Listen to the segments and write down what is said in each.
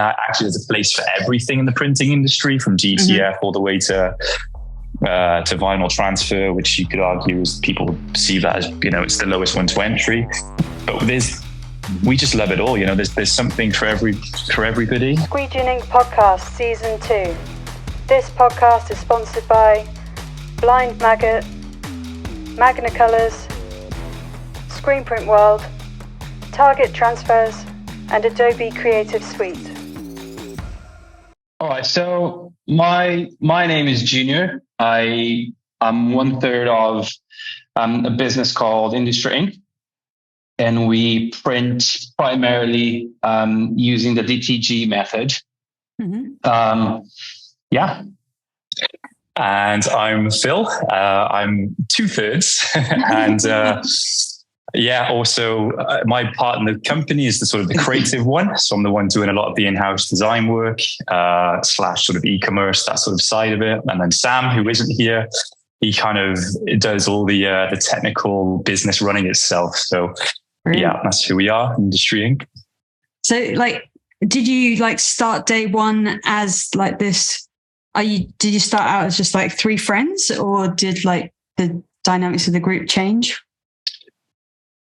actually there's a place for everything in the printing industry, from GTF all the way to vinyl transfer, which you could argue is people perceive that as, it's the lowest one to entry. But we just love it all. There's something for everybody. Screenprint Podcast Season 2. This podcast is sponsored by Blind Maggot, Magna Colours, Screenprint World, Target Transfers, and Adobe Creative Suite. All right, so my name is Junior. I'm 1/3 of a business called Industry Inc. And we print primarily using the DTG method. Yeah. And I'm Phil. I'm 2/3. And also my part in the company is the sort of the creative one. So I'm the one doing a lot of the in-house design work, / sort of e-commerce, that sort of side of it. And then Sam, who isn't here, he kind of does all the technical business running itself. So yeah, that's who we are, Industry Inc. So did you start day one as this? Did you start out as just 3 friends, or did the dynamics of the group change?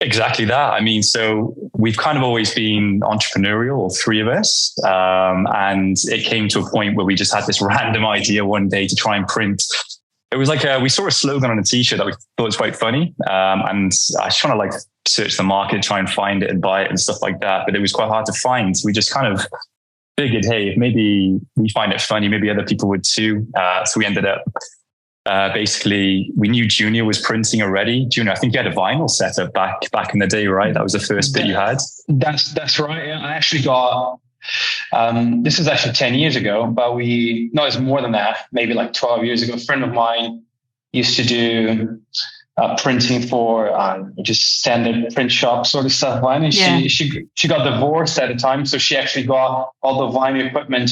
Exactly that. I mean, so we've kind of always been entrepreneurial, all 3 of us. And it came to a point where we just had this random idea one day to try and print. It was we saw a slogan on a t-shirt that we thought was quite funny. And I was trying to search the market, try and find it and buy it and stuff like that. But it was quite hard to find. So we just kind of figured, hey, maybe we find it funny, maybe other people would too. So we ended up basically, we knew Junior was printing already. Junior, I think you had a vinyl setup back in the day, right? That was the first bit you had. That's right. Yeah. I actually got, this is actually 10 years ago, but it's more than that, maybe 12 years ago. A friend of mine used to do printing for just standard print shop sort of stuff. And she got divorced at the time, so she actually got all the vinyl equipment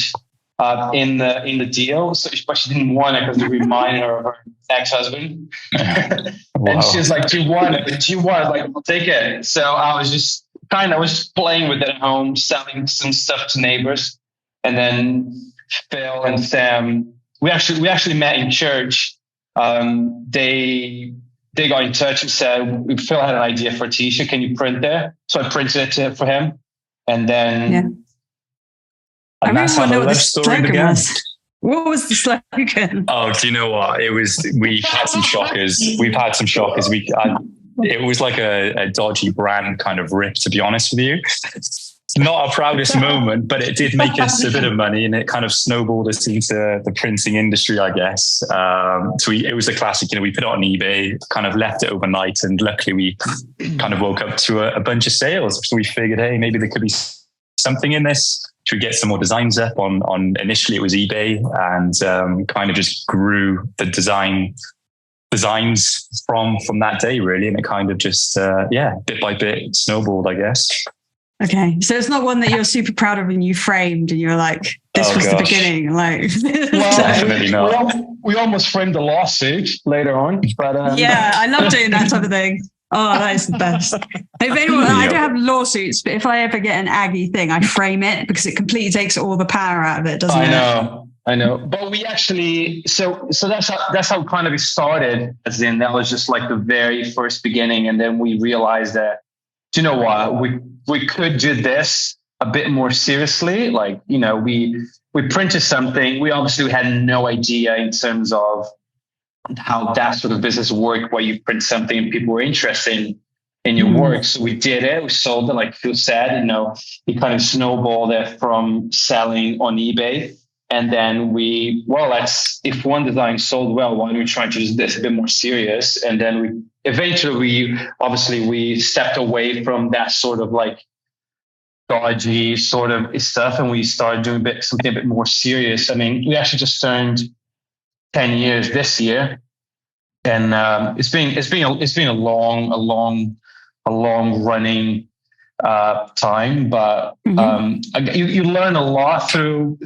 in the deal. So, but she didn't want it because it reminded her of her ex-husband. Wow. And she's like, "Do you want it? Do you want it? I'll take it." So I was just playing with it at home, selling some stuff to neighbors, and then Phil and Sam. We actually met in church. They got in touch and said, Phil had an idea for a t-shirt. Can you print there? So I printed it for him. And then... Yeah. I really want to know what the slogan was. What was the slogan? Oh, do you know what? We've had some shockers. It was like a dodgy brand kind of rip, to be honest with you. Not our proudest moment, but it did make us a bit of money, and it kind of snowballed us into the printing industry, I guess. So it was a classic, we put it on eBay, kind of left it overnight, and luckily we kind of woke up to a bunch of sales. So we figured, hey, maybe there could be something in this. Should we get some more designs up on initially it was eBay, and kind of just grew the designs from that day, really. And it kind of just, bit by bit snowballed, I guess. Okay, so it's not one that you're super proud of and you framed and you're like, this was the beginning. Well, definitely not. We almost framed a lawsuit later on. But I love doing that type of thing. Oh, that is the best. If anyone, I don't have lawsuits, but if I ever get an Aggie thing, I frame it because it completely takes all the power out of it, doesn't it? I know. But we actually, so that's how kind of it started. As in, that was just the very first beginning. And then we realized that, do you know what? We could do this a bit more seriously. We printed something. We obviously had no idea in terms of how that sort of business worked, where you print something and people were interested in your work. So we did it. We sold it, like Phil said, it kind of snowballed it from selling on eBay. And then if one design sold well, why don't we try to do this a bit more serious? And then we stepped away from that sort of dodgy sort of stuff, and we started doing something a bit more serious. I mean, we actually just turned 10 years this year, and it's been a long running time, but you learn a lot through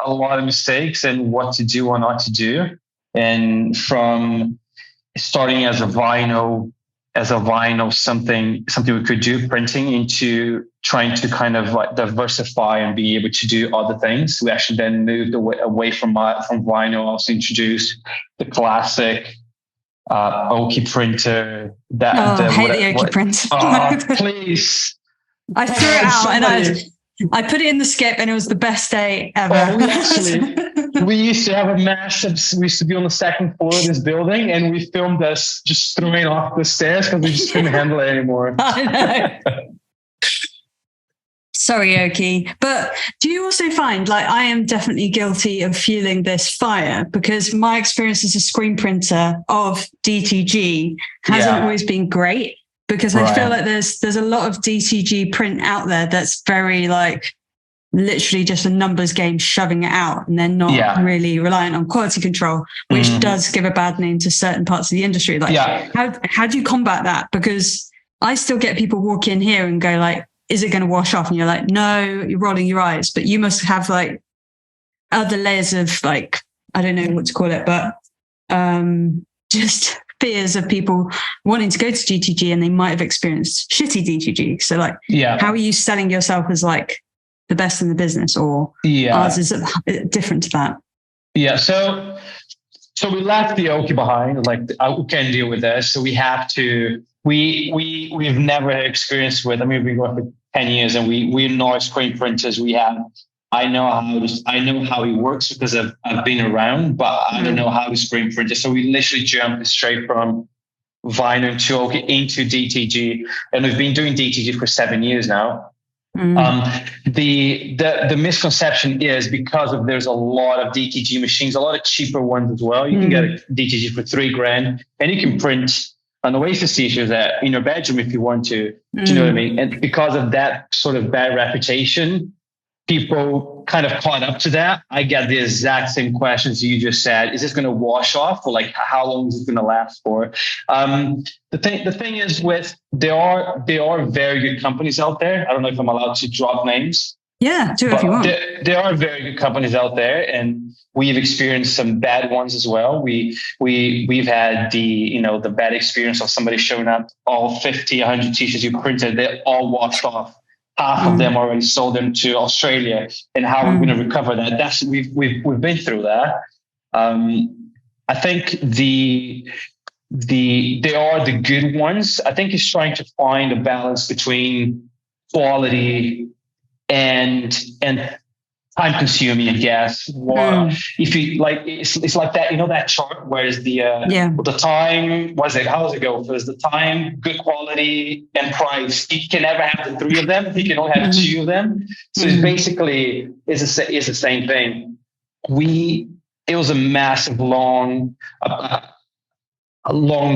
a lot of mistakes and what to do or not to do. And from starting as a vinyl as a vinyl something we could do, printing, into trying to kind of like diversify and be able to do other things. We actually then moved away from vinyl. Also introduced the classic Oki printer. I hate the Oki printer. Oh, please. I threw it out and I put it in the skip, and it was the best day ever. We used to have a massive. We used to be on the second floor of this building, and we filmed us just throwing off the stairs because we just couldn't handle it anymore. I know. Sorry, Oki. But do you also find, like, I am definitely guilty of fueling this fire, because my experience as a screen printer of DTG hasn't always been great, because I feel like there's a lot of DTG print out there that's very like literally just a numbers game, shoving it out, and they're not really reliant on quality control, which does give a bad name to certain parts of the industry. Like, how do you combat that? Because I still get people walk in here and go like, is it going to wash off? And you're like, no, you're rolling your eyes, but you must have like other layers of like, I don't know what to call it, but just fears of people wanting to go to DTG and they might have experienced shitty DTG. So like, how are you selling yourself as like the best in the business, or ours is different to that? Yeah. So we left the Oki behind. Like, we can't deal with this. So we have to, we've never had experience with, I mean, we've been going for 10 years and we know screen printers. I know how it works because I've been around, but I don't know how to screen print it. So we literally jumped straight from vinyl to Oki into DTG, and we've been doing DTG for 7 years now. The misconception is because there's a lot of DTG machines, a lot of cheaper ones as well. You can get a DTG for $3,000 and you can print an Oasis t-shirt in your bedroom if you want to. Do you know what I mean? And because of that sort of bad reputation, people kind of caught up to that. I get the exact same questions you just said. Is this going to wash off, or like how long is it going to last for? The thing is, there are very good companies out there. I don't know if I'm allowed to drop names. Yeah, do it if you want. There are very good companies out there, and we've experienced some bad ones as well. We've had the bad experience of somebody showing up, all 50, 100 t-shirts you printed, they all washed off. Half of them already sold them to Australia, and how we're going to recover that. We've been through that. I think they are the good ones. I think it's trying to find a balance between quality and time consuming, I guess. If you like, it's like that, that chart where is the time, how does it go? There's the time, good quality, and price. You can never have the three of them. You can only have two of them. So it's basically, it's the same thing. It was a massive, long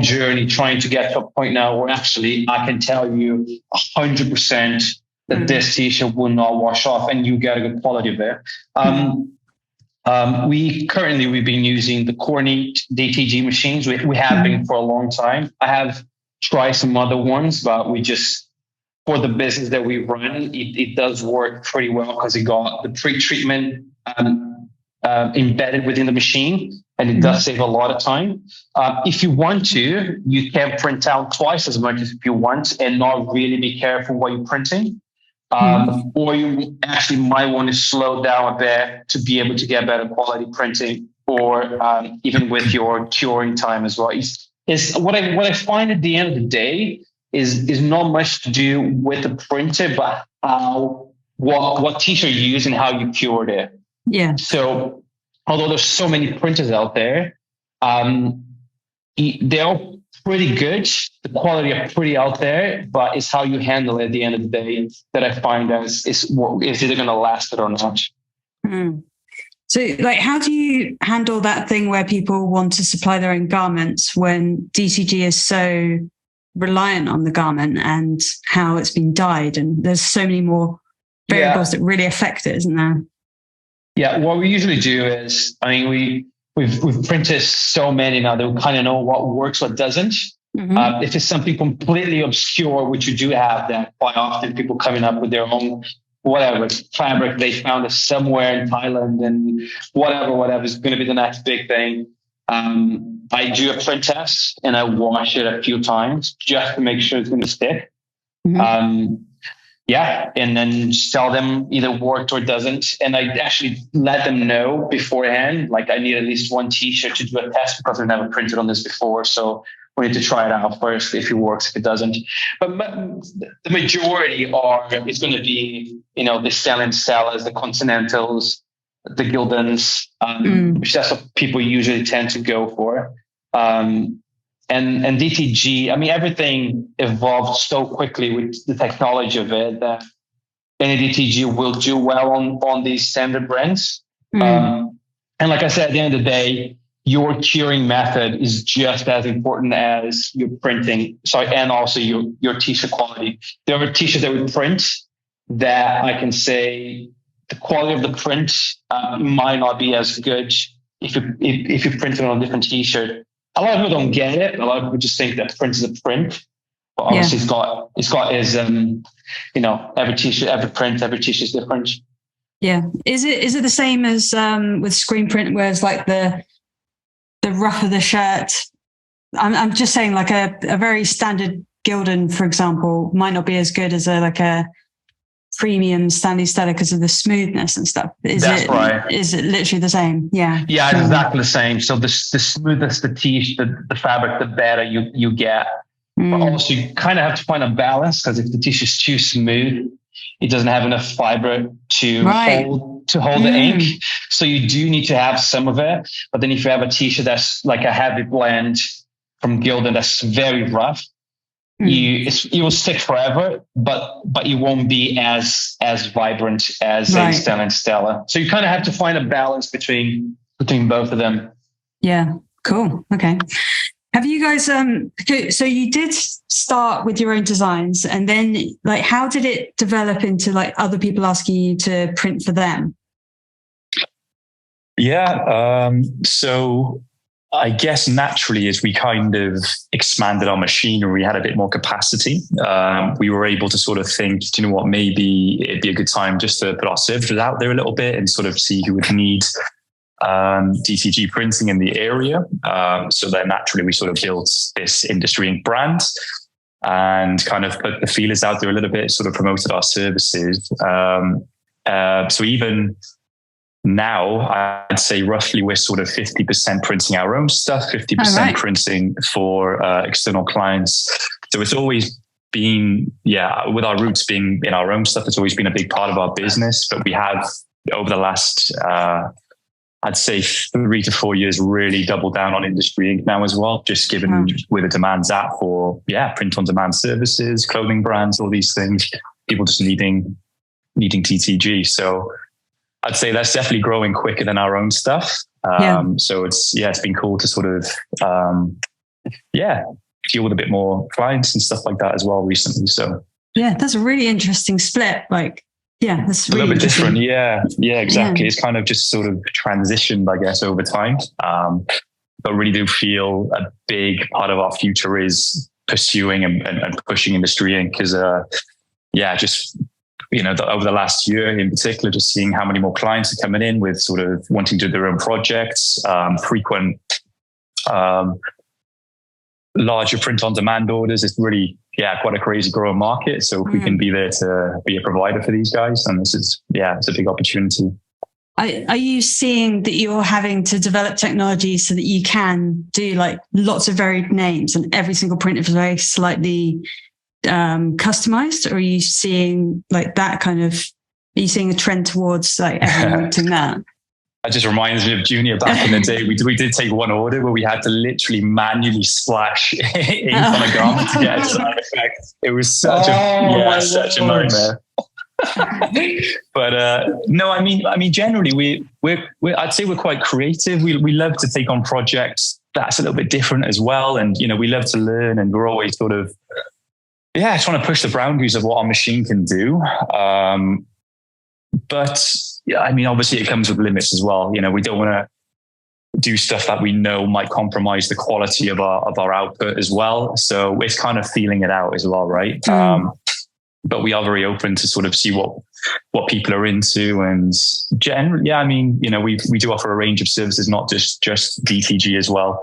journey trying to get to a point now where actually I can tell you 100% that this t-shirt will not wash off and you get a good quality of it. We've been using the Corneat DTG machines. We have been for a long time. I have tried some other ones, but for the business that we run, it does work pretty well because it got the pre-treatment embedded within the machine, and it does save a lot of time. If you want to, you can print out twice as much as if you want and not really be careful what you're printing. Or you actually might want to slow down a bit to be able to get better quality printing, or even with your curing time as well. Is what I find at the end of the day is not much to do with the printer, but what t-shirt you use and how you cured it. Yeah. So although there's so many printers out there, they're pretty good. The quality are pretty out there, but it's how you handle it at the end of the day that I find is either going to last it or not. So, like, how do you handle that thing where people want to supply their own garments when DTG is so reliant on the garment and how it's been dyed, and there's so many more variables that really affect it, isn't there? Yeah, what we usually do is, we've printed so many now that we kind of know what works, what doesn't. If it's something completely obscure, which you do have that quite often, people coming up with their own whatever fabric they found somewhere in Thailand, and whatever is going to be the next big thing. I do a print test and I wash it a few times just to make sure it's going to stick. Mm-hmm. And then just tell them either worked or doesn't. And I actually let them know beforehand, like I need at least one t-shirt to do a test because I've never printed on this before. So we need to try it out first if it works, if it doesn't. But the majority it's going to be, the Stellan Stellas, the Continentals, the Gildans, which that's what people usually tend to go for. And DTG, everything evolved so quickly with the technology of it that any DTG will do well on these standard brands. And like I said, at the end of the day, your curing method is just as important as your printing. And also your t-shirt quality. There are t-shirts that we print that I can say the quality of the print might not be as good if you print it on a different t-shirt. A lot of people don't get it. A lot of people just think that print is a print. But obviously it's got his every t-shirt, every print, every t-shirt is different. Yeah. Is it the same as with Screenprint, where it's like the rough of the shirt? I'm just saying, like a very standard Gildan, for example, might not be as good as a premium Stanley Stella because of the smoothness and stuff. Is it literally the same? Yeah. Yeah, it's exactly the same. So the smoothest the fabric, the better you get. But also you kind of have to find a balance, because if the t-shirt is too smooth, it doesn't have enough fiber to hold the ink. So you do need to have some of it. But then if you have a t-shirt that's like a heavy blend from Gildan that's very rough, you will stick forever, but it won't be as vibrant as a Stellan and Stella. So you kind of have to find a balance between both of them. Yeah, cool. Okay. Have you guys, so you did start with your own designs, and then like, how did it develop into like other people asking you to print for them? Yeah. So I guess naturally, as we kind of expanded our machinery, had a bit more capacity, we were able to sort of think, do you know what, maybe it'd be a good time just to put our services out there a little bit and sort of see who would need DTG printing in the area. So then naturally we sort of built this Industry Ink brand and kind of put the feelers out there a little bit, sort of promoted our services. So even now, I'd say roughly we're sort of 50% printing our own stuff, 50% printing for external clients. So it's always been, with our roots being in our own stuff, it's always been a big part of our business. But we have, over the last, I'd say 3 to 4 years, really doubled down on Industry Ink now as well, just given where the demand's at for, print on demand services, clothing brands, all these things, people just needing TTG. So I'd say that's definitely growing quicker than our own stuff. So it's been cool to sort of, deal with a bit more clients and stuff like that as well recently. So that's a really interesting split. Like, that's really a little bit different. Yeah, exactly. It's kind of just sort of transitioned, I guess, over time. But really do feel a big part of our future is pursuing and pushing Industry Ink, because, just over the last year in particular, just seeing how many more clients are coming in with sort of wanting to do their own projects, frequent, larger print on demand orders. It's really, quite a crazy growing market. So if we can be there to be a provider for these guys, then this is, it's a big opportunity. Are you seeing that you're having to develop technology so that you can do like lots of varied names and every single print is very slightly customized, or are you seeing like that kind of, are you seeing a trend towards like everyone doing that? That just reminds me of Junior back in the day. We did take one order where we had to literally manually splash ink on a garment to get a side effect. It was such a nightmare. But no, I mean, generally we're I'd say we're quite creative. We love to take on projects that's a little bit different as well, and we love to learn, and we're always sort of trying to push the boundaries of what our machine can do. But I mean, obviously it comes with limits as well. We don't want to do stuff that we know might compromise the quality of our output as well. So it's kind of feeling it out as well, right? But we are very open to sort of see what people are into, and generally, I mean, we do offer a range of services, not just DTG as well.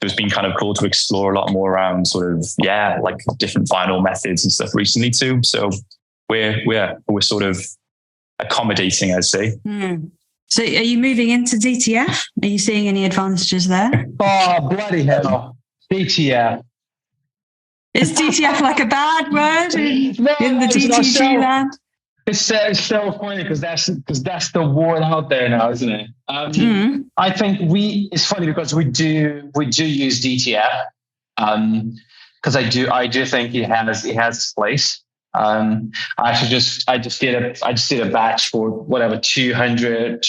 there's been kind of cool to explore a lot more around sort of, like different vinyl methods and stuff recently too. So we're sort of accommodating, I'd say. So are you moving into DTF? Are you seeing any advantages there? Oh, bloody hell. DTF. Is DTF like a bad word in the DTG land? It's so funny because that's the word out there now, isn't it? I think it's funny because we do use DTF because I do think it has its place. I just did a batch for whatever 200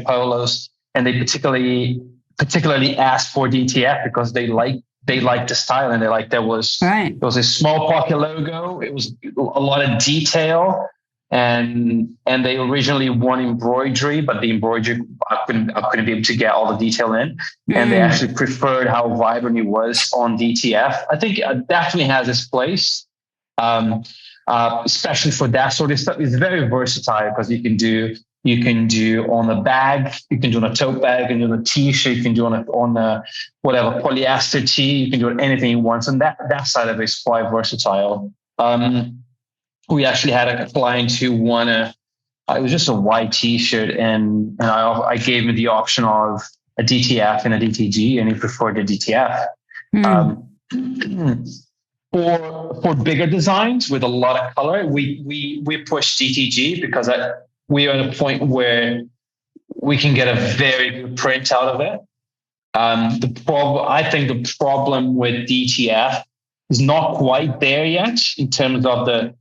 polos, and they particularly asked for DTF because they like the style, and they like there was a small pocket logo. It was a lot of detail. And they originally want embroidery, but the embroidery I couldn't be able to get all the detail in. And they actually preferred how vibrant it was on DTF. I think it definitely has its place, especially for that sort of stuff. It's very versatile because you can do on a bag, you can do on a tote bag, you can do on a t-shirt, you can do on a whatever polyester tee, you can do anything you want. And that side of it is quite versatile. We actually had a client who won it was just a white t-shirt, and I gave him the option of a DTF and a DTG, and he preferred the DTF. For bigger designs with a lot of color, we push DTG because we are at a point where we can get a very good print out of it. I think the problem with DTF is not quite there yet in terms of the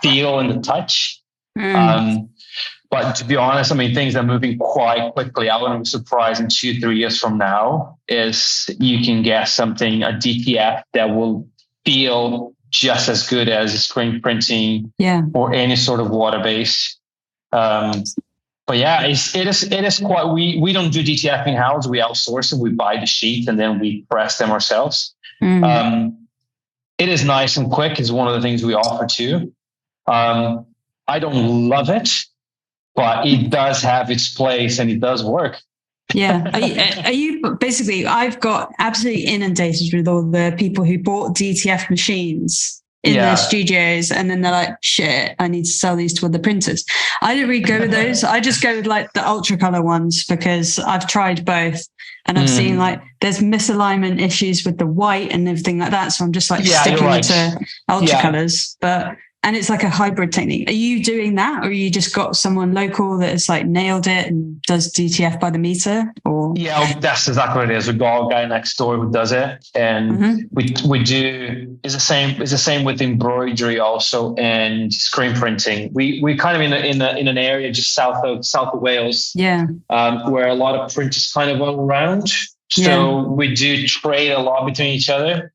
feel and the touch. But to be honest, I mean, things are moving quite quickly. I wouldn't be surprised in 2-3 years from now is you can get something, a DTF that will feel just as good as screen printing or any sort of water-based. But yeah, it is quite, we don't do DTF in-house. We outsource it. We buy the sheets and then we press them ourselves. It is nice and quick is one of the things we offer too. I don't love it, but it does have its place and it does work. Yeah. Are you basically, I've got absolutely inundated with all the people who bought DTF machines in their studios, and then they're like, shit, I need to sell these to other printers. I don't really go with those. I just go with like the ultra color ones because I've tried both and I've seen like there's misalignment issues with the white and everything like that. So I'm just like sticking to ultra colors. And it's like a hybrid technique. Are you doing that, or you just got someone local that has like nailed it and does DTF by the meter? Or that's exactly what it is. We got a guy next door who does it, and we do. It's the same with embroidery also and screen printing. We kind of in an area just south of Wales, where a lot of printers kind of all around. So we do trade a lot between each other.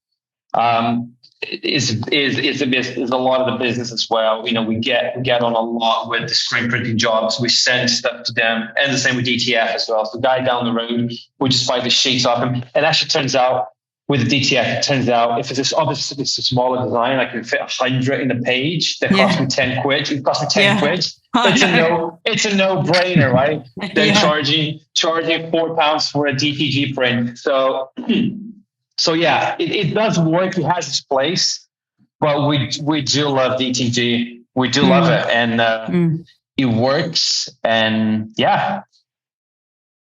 Is a lot of the business as well. You know, we get on a lot with the screen printing jobs. We send stuff to them, and the same with DTF as well. So the guy down the road, we just buy the sheets off him. And actually turns out with the DTF, if it's obviously it's a smaller design, I can fit 100 in the page. That cost me 10 quid. It cost me 10 quid. It's a no-brainer, right? Then charging £4 for a DTG print. So yeah, it does work. It has its place, but we do love DTG. We do love it, and it works. And yeah,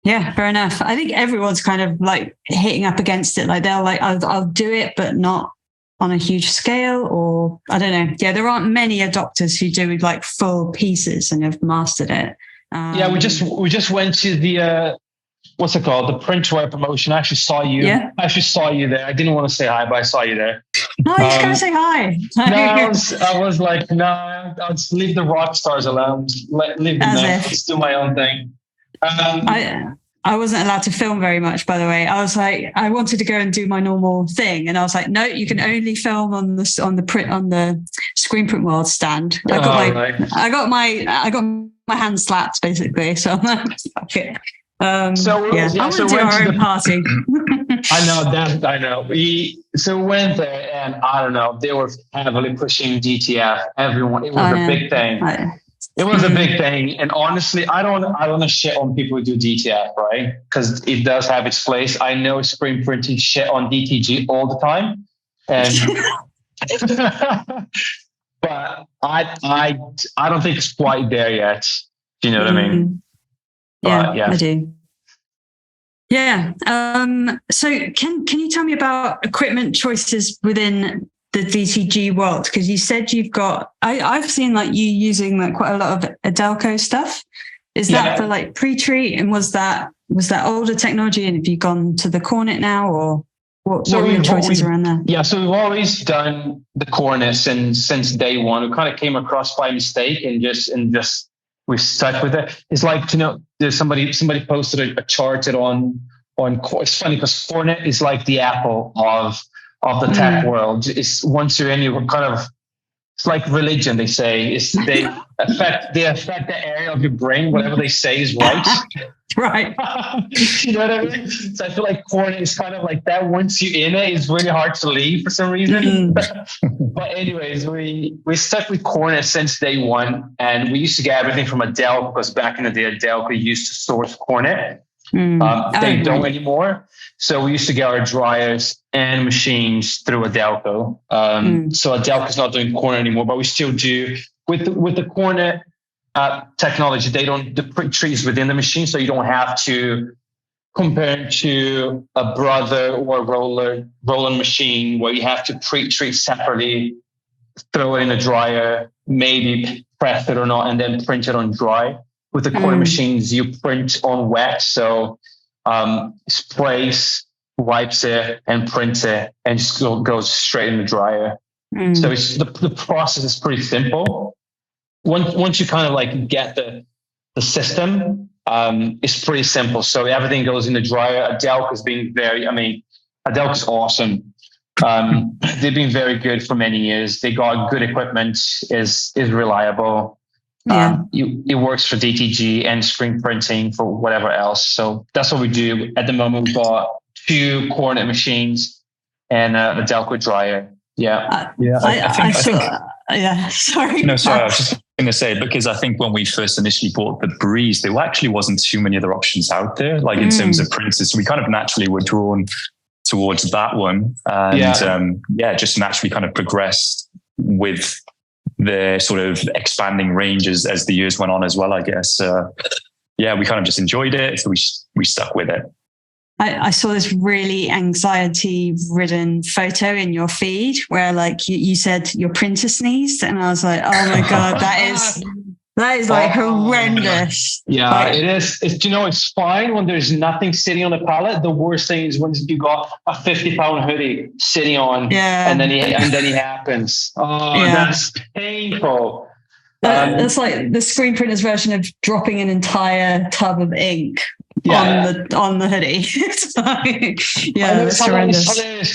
fair enough. I think everyone's kind of like hitting up against it. Like they're like, I'll do it, but not on a huge scale, or I don't know. Yeah, there aren't many adopters who do like full pieces and have mastered it. We just went to the. What's it called? The Printwear promotion. I actually saw you. I actually saw you there. I didn't want to say hi, but I saw you there. No, you just gotta say hi. No, I was like, no, I'll just leave the rock stars alone. Leave them there. Just do my own thing. I wasn't allowed to film very much, by the way. I was like, I wanted to go and do my normal thing, and I was like, no, you can only film on the Screenprint World stand. I got my hand slapped basically. So I'm like, fuck it. I want to do our own party. I know. We went there, and I don't know. They were heavily pushing DTF. Everyone, it was a big thing. It was a big thing. And honestly, I don't want to shit on people who do DTF, right? Because it does have its place. I know screen printing shit on DTG all the time. And but I don't think it's quite there yet. Do you know what I mean? Yeah, I do. Yeah. So can you tell me about equipment choices within the DTG world? Because you said you've got, I've seen like you using like quite a lot of Adelco stuff. Is that for like pre-treat? And was that older technology? And have you gone to the Cornet now, or what are your choices around there? Yeah, so we've always done the Cornet since day one. We kind of came across by mistake and just we stuck with it. It's like, there's somebody posted a chart on it's funny because Cornet is like the Apple of the tech world. It's once you're in, you're kind of, it's like religion, they say. They affect the area of your brain. Whatever they say is right. Right. You know what I mean? So I feel like Cornet is kind of like that. Once you're in it, it's really hard to leave for some reason. But anyways, we stuck with Cornet since day one, and we used to get everything from Adelco, because back in the day, Adelco used to source Cornet. They don't anymore. So we used to get our dryers and machines through Adelco. So Adelco's not doing Cornet anymore, but we still do with the Cornet technology. The pre-treat is within the machine, so you don't have to compare to a brother or roller machine where you have to pre-treat separately, throw it in a dryer, maybe press it or not, and then print it on dry. With the Cornet machines, you print on wet, so sprays, wipes it, and prints it, and just goes straight in the dryer. So it's the process is pretty simple. Once you kind of like get the system, it's pretty simple. So everything goes in the dryer. Adelco's been Adelco's awesome. They've been very good for many years. They got good equipment, is reliable. It works for DTG and screen printing for whatever else. So that's what we do. At the moment, we've got 2 Cornet machines and a Adelco dryer. Sorry. No, sorry. I was just going to say, because I think when we first initially bought the Breeze, there actually wasn't too many other options out there, like in terms of printers. So we kind of naturally were drawn towards that one, and just naturally kind of progressed with the sort of expanding ranges as the years went on as well, I guess. We kind of just enjoyed it, so we stuck with it. I saw this really anxiety-ridden photo in your feed where, like, you said your printer sneezed, and I was like, "Oh my god, that is like horrendous." Yeah, it is. It's fine when there's nothing sitting on the pallet. The worst thing is when you got a 50-pound hoodie sitting on, and then it happens. That's painful. That's like the screen printer's version of dropping an entire tub of ink on the hoodie. That's horrendous.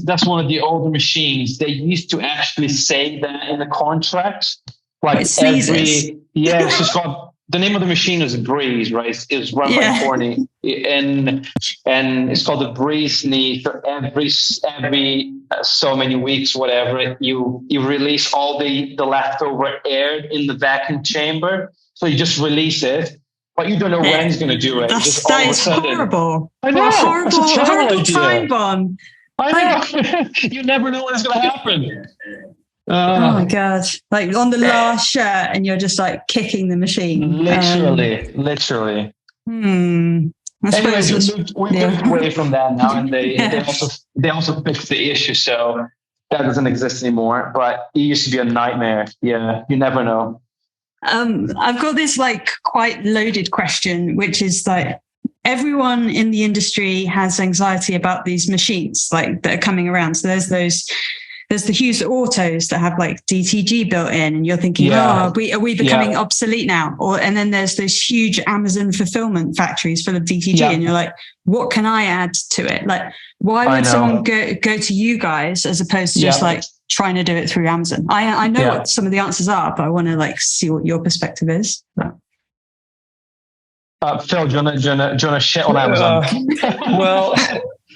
That's one of the older machines. They used to actually say that in the contract. Like it sneezes. It's just called, the name of the machine is Breeze, right? It's run by Cornet, and it's called the Breeze sneeze. For every so many weeks, whatever, you release all the leftover air in the vacuum chamber. So you just release it, but you don't know when he's going to do it. That is horrible. I know. Horrible time bomb. I know. You never know when it's going to happen. Oh my god! Like on the last shirt, and you're just like kicking the machine. Literally. Anyways, we moved away from that now, and they also fixed the issue, so that doesn't exist anymore. But it used to be a nightmare. Yeah, you never know. I've got this like quite loaded question, which is like, everyone in the industry has anxiety about these machines like that are coming around. So there's the Hughes Autos that have like DTG built in, and you're thinking, are we becoming obsolete now? And then there's those huge Amazon fulfillment factories full of DTG, and you're like, what can I add to it? Like, why would someone go to you guys as opposed to just like trying to do it through Amazon? I know what some of the answers are, but I want to like see what your perspective is. Phil, do you want to shit on Amazon?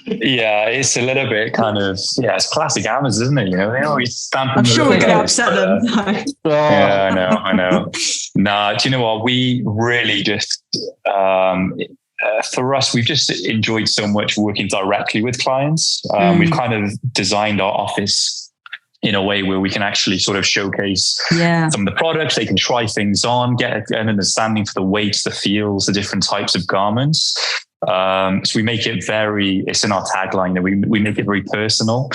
Yeah, it's a little bit kind of, it's classic Amazon, isn't it? You know, they always stamp. I'm sure we're going to upset them. Yeah, I know. Nah, do you know what? We really just, for us, we've just enjoyed so much working directly with clients. We've kind of designed our office in a way where we can actually sort of showcase some of the products. They can try things on, get an understanding for the weights, the feels, the different types of garments. So we make it it's in our tagline that we make it very personal.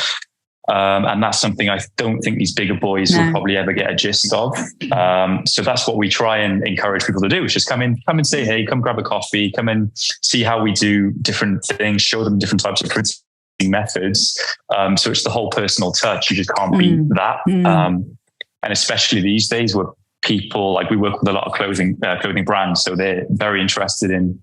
And that's something I don't think these bigger boys will probably ever get a gist of. So that's what we try and encourage people to do, which is come and say, hey, come grab a coffee, come and see how we do different things, show them different types of printing methods. So it's the whole personal touch. You just can't beat that. And especially these days where people, like we work with a lot of clothing brands. So they're very interested in,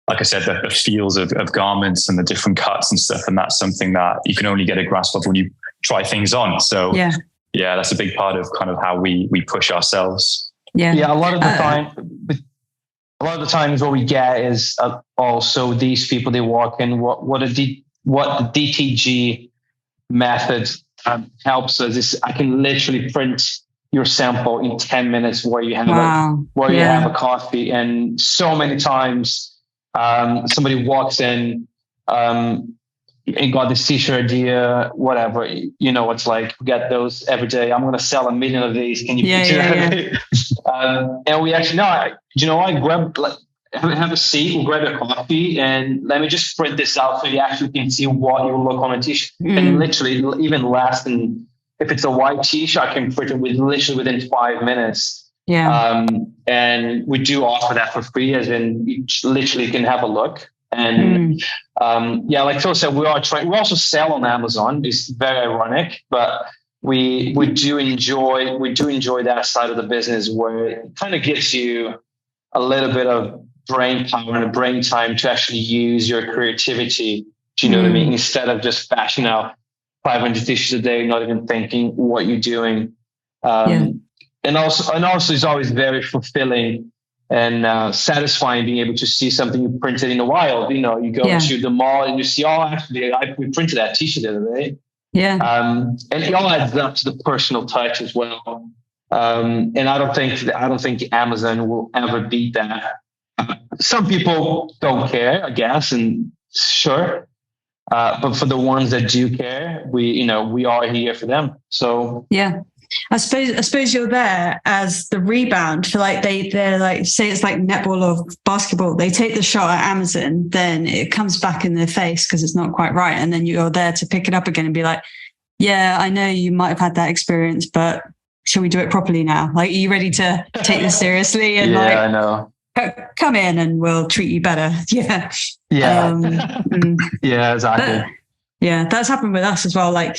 like I said, the feels of garments and the different cuts and stuff. And that's something that you can only get a grasp of when you try things on. So that's a big part of kind of how we push ourselves. Yeah. A lot of the times what we get is also these people, they walk in, what the DTG method helps us is I can literally print your sample in 10 minutes where you have you have a coffee. And so many times somebody walks in and got this t-shirt idea, whatever, you know, it's like, we get those every day. I'm going to sell 1 million of these. Can you? And we actually, I grab, have a seat, we'll grab a coffee and let me just print this out so you actually can see what you look on a t-shirt. And literally even less than, if it's a white t-shirt, I can print it within 5 minutes. And we do offer that for free, as in you literally can have a look. And like Phil said, we also sell on Amazon. It's very ironic, but we do enjoy that side of the business where it kind of gives you a little bit of brain power and brain time to actually use your creativity. Do you know what I mean? Instead of just bashing out 500 t-shirts a day, not even thinking what you're doing. And also it's always very fulfilling and satisfying being able to see something you printed in a while. You know, you go to the mall and you see, we printed that t-shirt the other day. And it all adds up to the personal touch as well. And I don't think Amazon will ever beat that. Some people don't care, I guess, and sure. But for the ones that do care, we are here for them. So I suppose you're there as the rebound for like they're like, say it's like netball or basketball. They take the shot at Amazon, then it comes back in their face because it's not quite right, and then you're there to pick it up again and be like, yeah, I know you might have had that experience, but shall we do it properly now? Like, are you ready to take this seriously? And I know. Come in and we'll treat you better. Exactly. That's happened with us as well. Like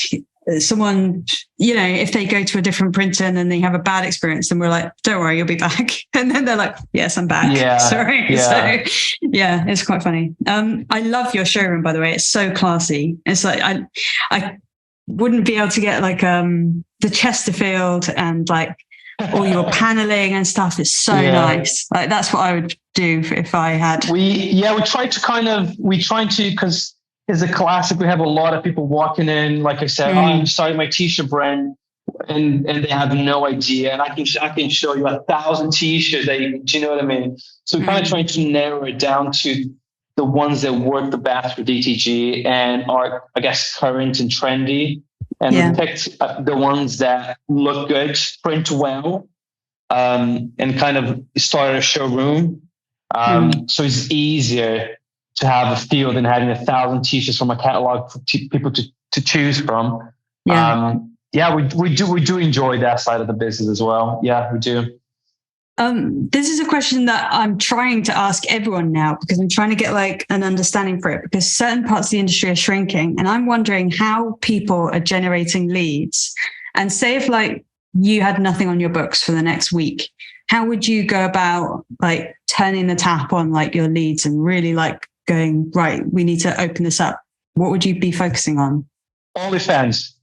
someone, if they go to a different printer and then they have a bad experience, then we're like, don't worry, you'll be back. And then they're like, yes, I'm back. Sorry. So it's quite funny. I love your showroom, by the way. It's so classy. It's like, I wouldn't be able to get like the Chesterfield and like all your paneling and stuff is so nice. Like that's what I would do if I had. We try to, because it's a classic. We have a lot of people walking in, like I said, I'm starting my t-shirt brand, and they have no idea. And I can show you 1,000 t-shirts. Do you know what I mean? So we're kind of trying to narrow it down to the ones that work the best for DTG and are, I guess, current and trendy. And we picked the ones that look good, print well, and kind of start a showroom. So it's easier to have a feel than having 1,000 t-shirts from a catalog for people to choose from. We do enjoy that side of the business as well. Yeah, we do. This is a question that I'm trying to ask everyone now because I'm trying to get like an understanding for it, because certain parts of the industry are shrinking, and I'm wondering how people are generating leads. And say if like you had nothing on your books for the next week, how would you go about like turning the tap on like your leads and really like going, right, we need to open this up? What would you be focusing on? OnlyFans.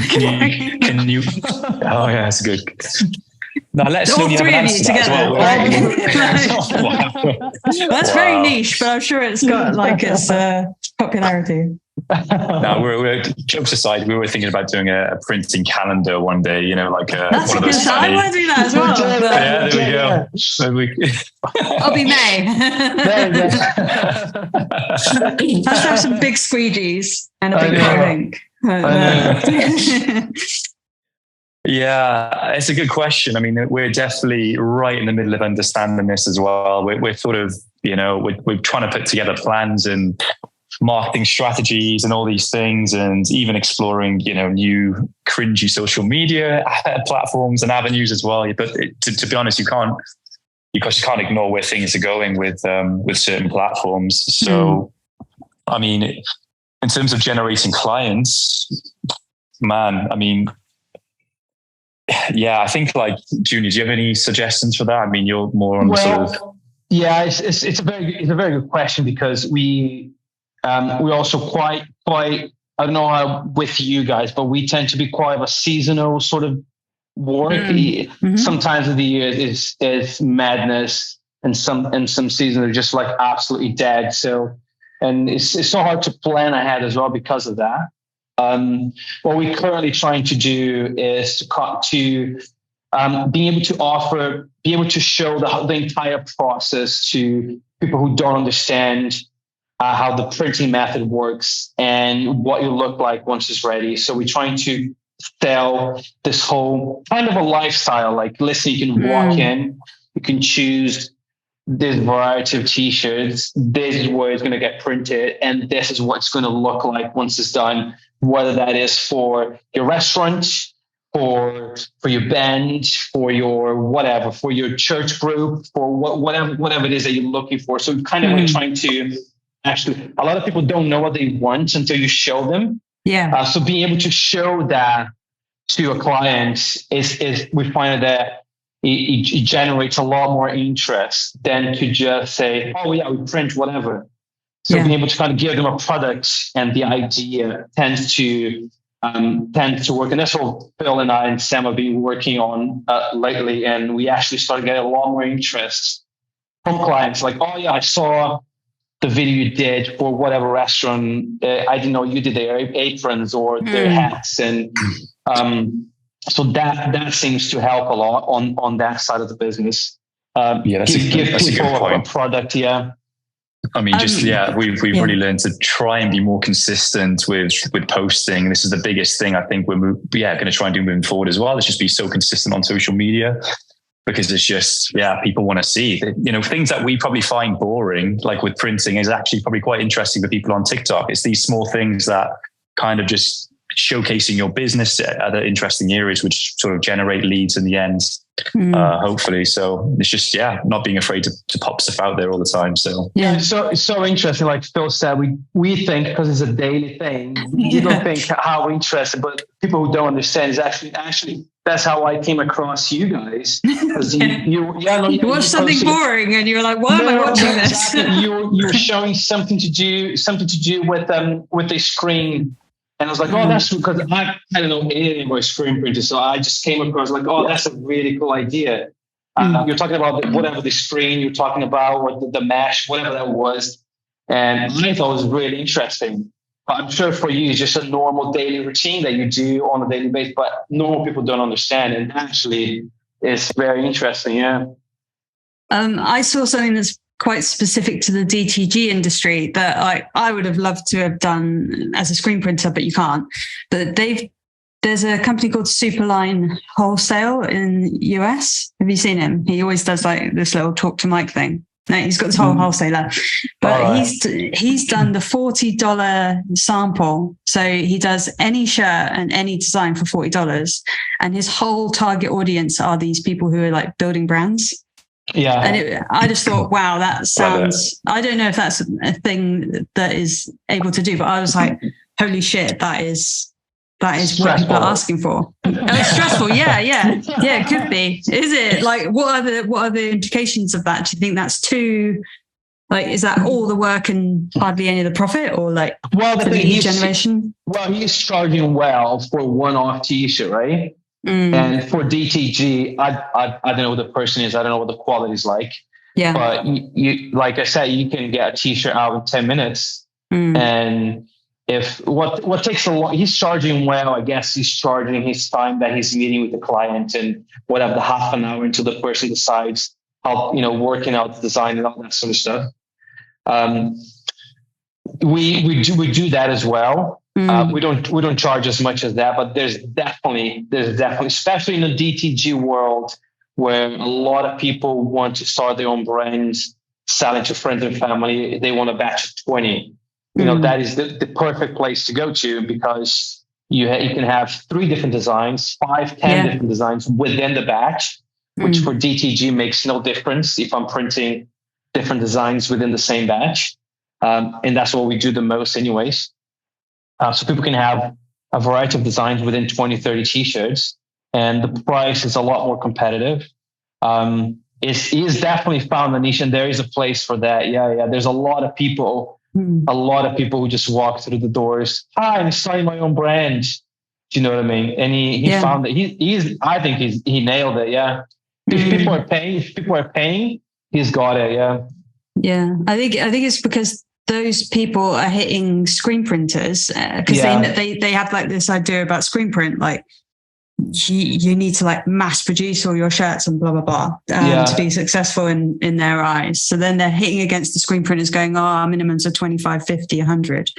Can you? Oh yeah, that's good. Now let's all know three of you together. That's very niche, but I'm sure it's got like its popularity. No, we're jokes aside. We were thinking about doing a printing calendar one day. You know, like that's one of those. I want to do that as well. Yeah, there we go. So I'll be May. Let's have some big squeegees and a big drink. Yeah, it's a good question. I mean, we're definitely right in the middle of understanding this as well. We're sort of, we're trying to put together plans and marketing strategies and all these things, and even exploring, new cringy social media platforms and avenues as well. But to be honest, you can't ignore where things are going with certain platforms. So, I mean, in terms of generating clients, man, I mean, yeah, I think like Junior, do you have any suggestions for that? I mean, you're more on Yeah, it's a very good question, because we're also quite I don't know how with you guys, but we tend to be quite of a seasonal sort of work. Mm-hmm. Sometimes of the year is madness, and some seasons are just like absolutely dead. So, and it's so hard to plan ahead as well because of that. What we're currently trying to do is to being able to show the entire process to people who don't understand how the printing method works and what you look like once it's ready. So we're trying to sell this whole kind of a lifestyle. Like, listen, you can walk in, you can choose this variety of t-shirts. This is where it's going to get printed, and this is what it's going to look like once it's done. Whether that is for your restaurant, for your band, for your whatever, for your church group, for whatever it is that you're looking for. So kind of like trying to actually, a lot of people don't know what they want until you show them. Yeah. So being able to show that to a client is we find that it generates a lot more interest than to just say, oh yeah, we print whatever. So being able to kind of give them a product, and the idea tends to work. And that's what Phil and I and Sam have been working on lately. And we actually started getting a lot more interest from clients. Like, oh yeah, I saw the video you did for whatever restaurant. I didn't know you did their aprons or their hats. And so that seems to help a lot on that side of the business. Give people a product. Yeah. I mean, we've really learned to try and be more consistent with posting. This is the biggest thing I think we're going to try and do moving forward as well. It's just be so consistent on social media, because it's just, people want to see, things that we probably find boring, like with printing, is actually probably quite interesting for people on TikTok. It's these small things that kind of just showcasing your business at other interesting areas, which sort of generate leads in the end. Hopefully. So it's just, not being afraid to pop stuff out there all the time. So it's so interesting. Like Phil said, we think because it's a daily thing, you don't think how interesting, but people who don't understand is actually that's how I came across you guys. You watched something boring and you were like, why am I watching this? Exactly. You're showing something to do with the screen. And I was like, oh, that's because I don't know anything about screen printers. So I just came across like, oh, that's a really cool idea. You're talking about whatever the screen you're talking about, or the mesh, whatever that was. And I thought it was really interesting. But I'm sure for you, it's just a normal daily routine that you do on a daily basis, but normal people don't understand. And actually, it's very interesting. Yeah. I saw something that's quite specific to the DTG industry that I would have loved to have done as a screen printer, but you can't. But there's a company called Superline Wholesale in US. Have you seen him? He always does like this little talk to mic thing. No, he's got this whole wholesaler, but he's done the $40 sample. So he does any shirt and any design for $40, and his whole target audience are these people who are like building brands. Yeah. And I just thought, wow, that sounds, I don't know if that's a thing that is able to do, but I was like, holy shit, that is stressful. What people are asking for. It's stressful. Yeah, it could be. Is it? Like, what are the implications of that? Do you think that's too, like, is that all the work and hardly any of the profit, or like, the lead generation? Well, he's charging well for a one-off t-shirt, right? And for DTG, I don't know what the person is. I don't know what the quality is like. Yeah. But you, like I said, you can get a t-shirt out in 10 minutes. And if what takes a long, he's charging well, I guess he's charging his time that he's meeting with the client and whatever, the half an hour until the person decides how, working out the design and all that sort of stuff. We do that as well. We don't charge as much as that, but there's definitely, especially in the DTG world, where a lot of people want to start their own brands, selling to friends and family. They want a batch of 20. That is the perfect place to go to, because you can have 3 different designs, 5, 10 different designs within the batch, which for DTG makes no difference if I'm printing different designs within the same batch. And that's what we do the most anyways. So people can have a variety of designs within 20, 30 t-shirts, and the price is a lot more competitive. Is definitely found a niche, and there is a place for that. Yeah. There's a lot of people who just walk through the doors. Hi, I'm starting my own brand. Do you know what I mean? And he found that I think he nailed it. Yeah. If people are paying, he's got it. Yeah. Yeah. I think it's because those people are hitting screen printers because they have like this idea about screen print, like you need to like mass produce all your shirts and blah blah blah to be successful in their eyes. So then they're hitting against the screen printers, going, our minimums are 25, 50, 100,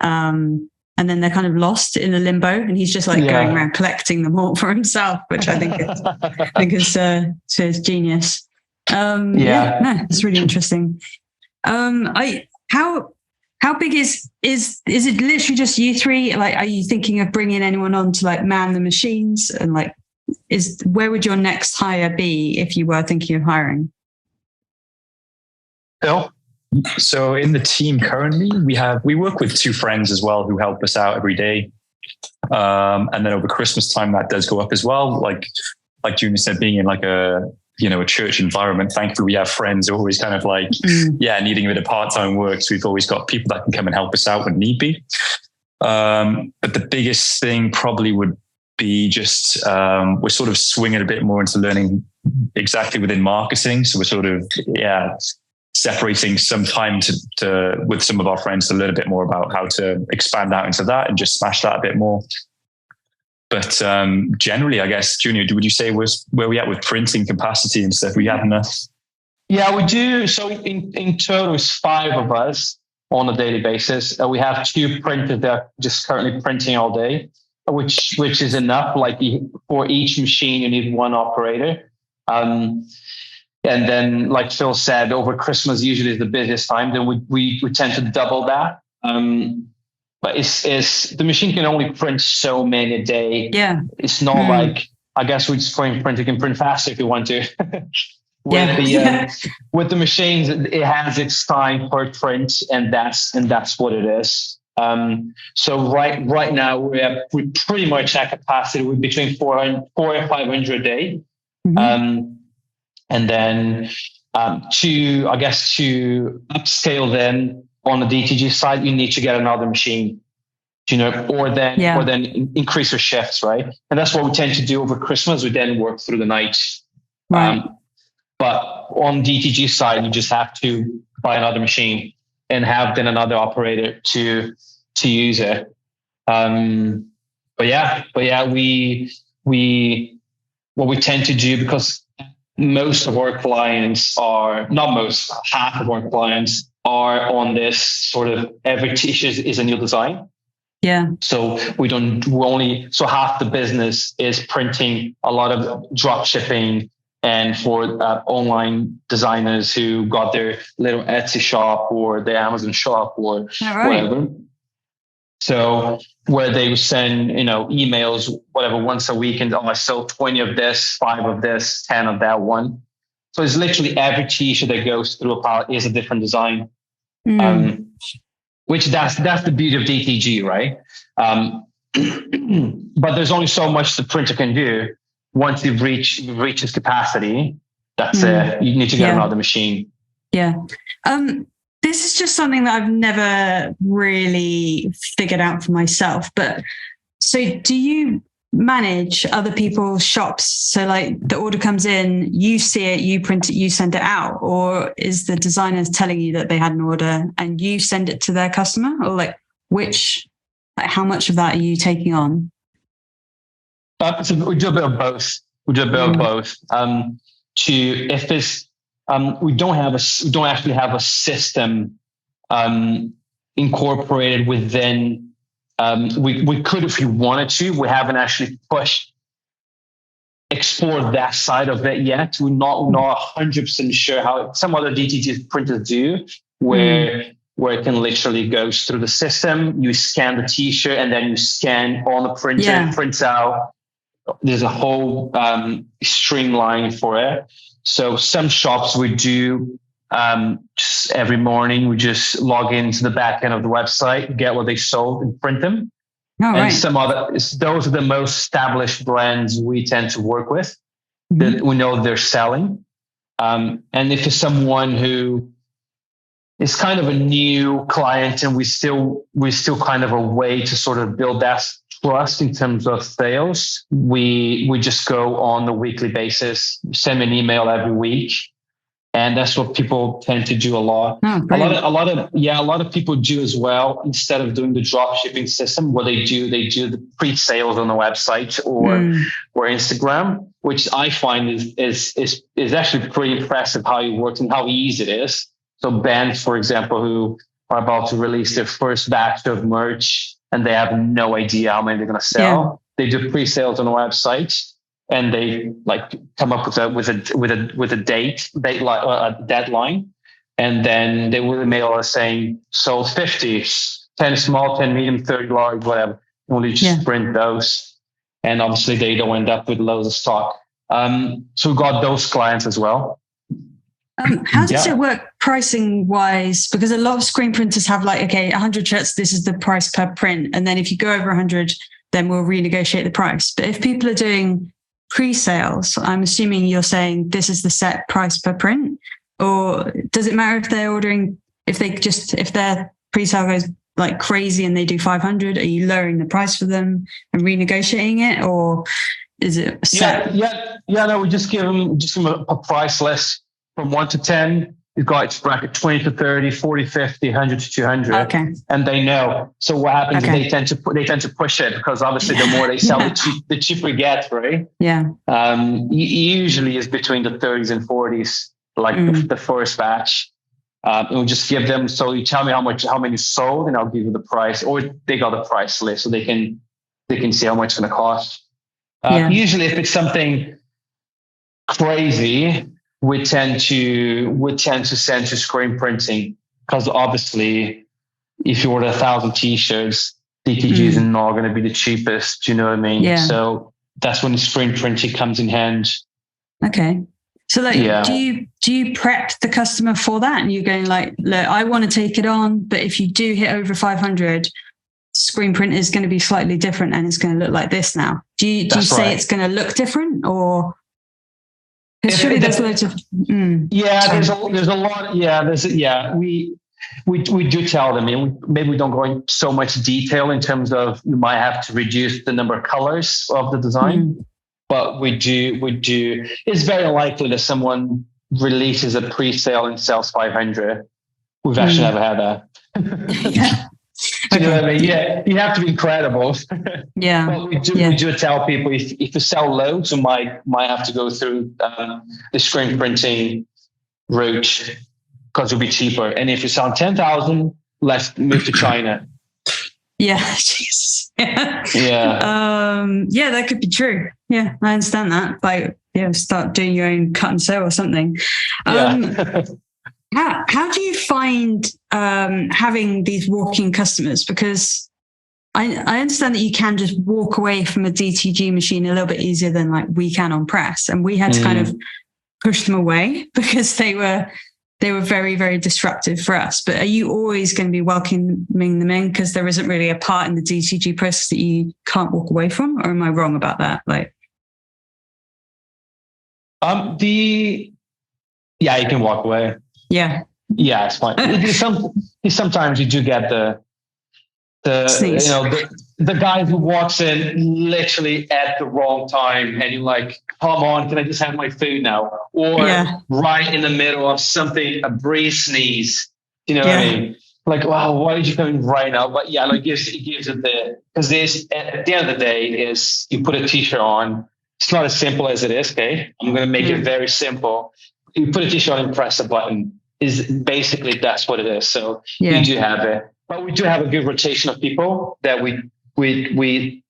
and then they're kind of lost in the limbo. And he's just like going around collecting them all for himself, which I think is genius. It's really interesting. How big is it literally just you 3? Like, are you thinking of bringing anyone on to like man the machines? And like, where would your next hire be if you were thinking of hiring? Phil? So in the team currently, we work with 2 friends as well who help us out every day. And then over Christmas time, that does go up as well. Like Junior said, being in like a church environment, thankfully we have friends who are always kind of like, needing a bit of part-time work. So we've always got people that can come and help us out when need be. But the biggest thing probably would be just, we're sort of swinging a bit more into learning exactly within marketing. So we're sort of, separating some time with some of our friends to learn a bit more about how to expand out into that and just smash that a bit more. But generally, I guess, Junior, would you say was where we at with printing capacity and stuff? We have enough? Yeah, we do. So in total, it's 5 of us on a daily basis. We have 2 printers that are just currently printing all day, which is enough. Like for each machine, you need 1 operator. And then, like Phil said, over Christmas usually is the busiest time. Then we tend to double that. But it's the machine can only print so many a day. Yeah. It's not like, I guess with screen print, you can print faster if you want to. With the machines, it has its time per print, and that's what it is. So right now we're pretty much at capacity. We're between 400 and 500 a day. And then to upscale then on the DTG side, you need to get another machine, or then increase your shifts, right? And that's what we tend to do over Christmas. We then work through the night. Right. But on DTG side, you just have to buy another machine and have then another operator to use it. What we tend to do, because most of our clients half of our clients are on this sort of every t-shirt is a new design. Yeah. So so half the business is printing, a lot of drop shipping, and for online designers who got their little Etsy shop or their Amazon shop or whatever. So where they would send, emails, whatever, once a week, and I sold 20 of this, 5 of this, 10 of that one. So it's literally every t-shirt that goes through a pallet is a different design. Which that's the beauty of DTG, right? But there's only so much the printer can do. Once you've reached its capacity, that's it. You need to get another machine. Yeah. This is just something that I've never really figured out for myself. But so do you manage other people's shops? So like the order comes in, you see it, you print it, you send it out, or is the designer telling you that they had an order and you send it to their customer? Or like how much of that are you taking on? So we do a bit of both. We don't actually have a system incorporated within. We could if we wanted to. We haven't actually explored that side of it yet. We're not 100% sure how some other DTG printers do, where it can literally go through the system. You scan the T-shirt and then you scan on the printer, it prints out. There's a whole streamline for it. So some shops we do just every morning, we just log into the back end of the website, get what they sold and print them. And some those are the most established brands we tend to work with that we know they're selling. And if it's someone who is kind of a new client and we're still kind of a way to sort of build that trust in terms of sales, we just go on a weekly basis, send me an email every week. And that's what people tend to do a lot. A lot of people do as well. Instead of doing the drop shipping system, what they do the pre-sales on the website or Instagram, which I find is actually pretty impressive how it works and how easy it is. So bands, for example, who are about to release their first batch of merch and they have no idea how many they're going to sell. They do pre-sales on the website. And they like come up with a deadline, and then they will email us saying sold 50, 10 small, 10 medium, 30 large, whatever. And we just print those, and obviously they don't end up with loads of stock. So we got those clients as well. How does it work pricing wise? Because a lot of screen printers have 100 shirts, this is the price per print, and then if you go over 100, then we'll renegotiate the price. But if people are doing pre-sales, I'm assuming you're saying this is the set price per print, or does it matter if they're ordering, if their pre-sale goes like crazy and they do 500, are you lowering the price for them and renegotiating it, or is it set? No, we just give them a price list from 1 to 10. You've got its bracket 20 to 30, 40, 50, 100 to 200. Okay. And they know. So what happens is they tend to push it, because obviously the more they sell, the cheaper you get, right? Yeah. Usually is between the 30s and 40s, like the first batch. And we'll just give them, so you tell me how many sold and I'll give you the price, or they got the price list so they can see how much it's going to cost. Usually if it's something crazy, we tend to send to screen printing, because obviously if you order 1,000 T-shirts, DTG is not going to be the cheapest. Do you know what I mean? Yeah. So that's when the screen printing comes in hand. Okay. So do you prep the customer for that? And you're going like, look, I want to take it on, but if you do hit over 500, screen print is going to be slightly different and it's going to look like this now. Do you say it's going to look different, or? Because surely there's loads of there's a lot. We do tell them, and maybe we don't go into so much detail in terms of you might have to reduce the number of colors of the design, but we do. It's very likely that someone releases a pre-sale and sells 500. We've actually never had that. Do you know what I mean? Yeah, you have to be credible. Yeah. But we do tell people if you sell loads, you might have to go through the screen printing route, because it'll be cheaper. And if you sell 10,000, let's move to China. Yeah. Jesus. Yeah. That could be true. Yeah, I understand that. Like, start doing your own cut and sew or something. How do you find having these walk-in customers? Because I understand that you can just walk away from a DTG machine a little bit easier than like we can on press, and we had to kind of push them away because they were very, very disruptive for us. But are you always going to be welcoming them in because there isn't really a part in the DTG process that you can't walk away from, or am I wrong about that? Like, you can walk away. Yeah, it's fine. Sometimes you do get the guy who walks in literally at the wrong time, and you're like, come on, can I just have my food now? Or right in the middle of something, a breeze sneeze. You know what I mean? Like, wow, why did you come in right now? But yeah, like it gives it because this at the end of the day is you put a t-shirt on. It's not as simple as it is. Okay, I'm going to make it very simple. You put a t-shirt on and press a button. Is basically that's what it is. So you do have it. But we do have a good rotation of people that we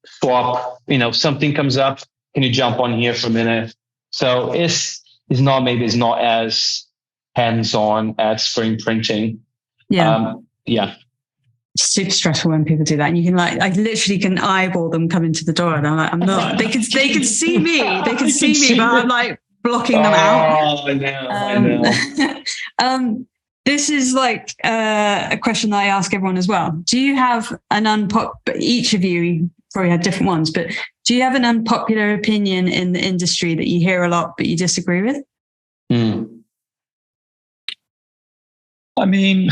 swap. You know, something comes up, can you jump on here for a minute? So it's not as hands-on as screen printing. It's super stressful when people do that, and you can I literally can eyeball them coming to the door, and I'm like, I'm not. They can see me. They can see me, but I'm like blocking them out. I know. This is like a question that I ask everyone as well. Do you have an each of you probably had different ones, but do you have an unpopular opinion in the industry that you hear a lot, but you disagree with? I mean,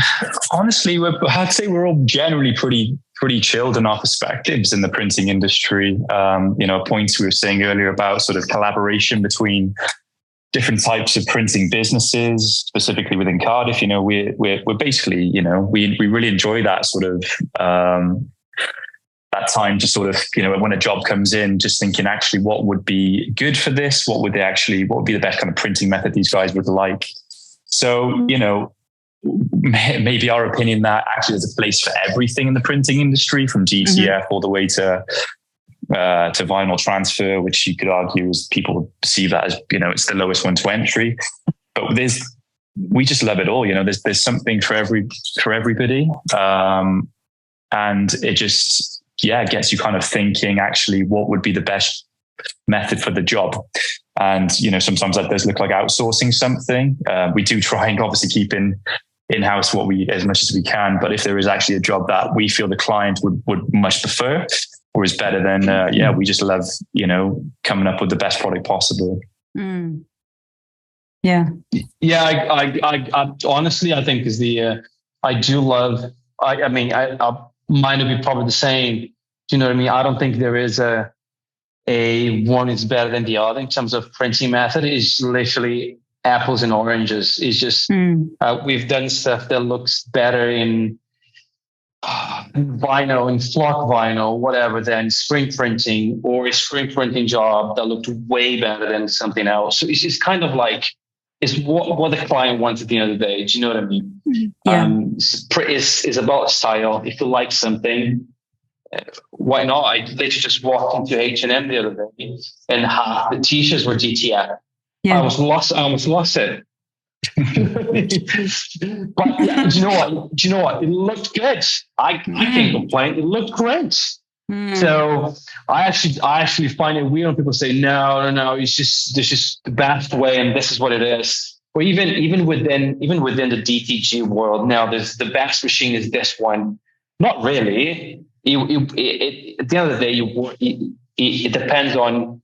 honestly, I'd say we're all generally pretty chilled in our perspectives in the printing industry. Points we were saying earlier about sort of collaboration between different types of printing businesses, specifically within Cardiff. You know, we're basically, you know, we really enjoy that sort of that time to sort of, you know, when a job comes in, just thinking actually what would be good for this, what would be the best kind of printing method these guys would like. So, you know, maybe our opinion that actually there's a place for everything in the printing industry, from DTF all the way to vinyl transfer, which you could argue is people perceive that as, you know, it's the lowest one to entry. But we just love it all. You know, there's something for everybody, and it just gets you kind of thinking actually what would be the best method for the job. And you know, sometimes that does look like outsourcing something. We do try and obviously keep in-house as much as we can. But if there is actually a job that we feel the client would much prefer or is better, then we just love, you know, coming up with the best product possible. I honestly, I think is I do love. I mean, mine would be probably the same. Do you know what I mean? I don't think there is a one is better than the other in terms of printing method. It's literally apples and oranges. It's just we've done stuff that looks better in vinyl, in flock vinyl, whatever, than screen printing, or a screen printing job that looked way better than something else. So it's just kind of like it's what the client wants at the end of the day. Do you know what I mean? It's about style. If you like something, why not? I literally just walked into H&M the other day, and half the t-shirts were DTF. I almost lost it. But do you know what? It looked good. I can't complain. It looked great. So I actually find it weird when people say no. It's just this is the best way, and this is what it is. Or even within the DTG world now, there's the best machine is this one. Not really. At the end of the day, it depends on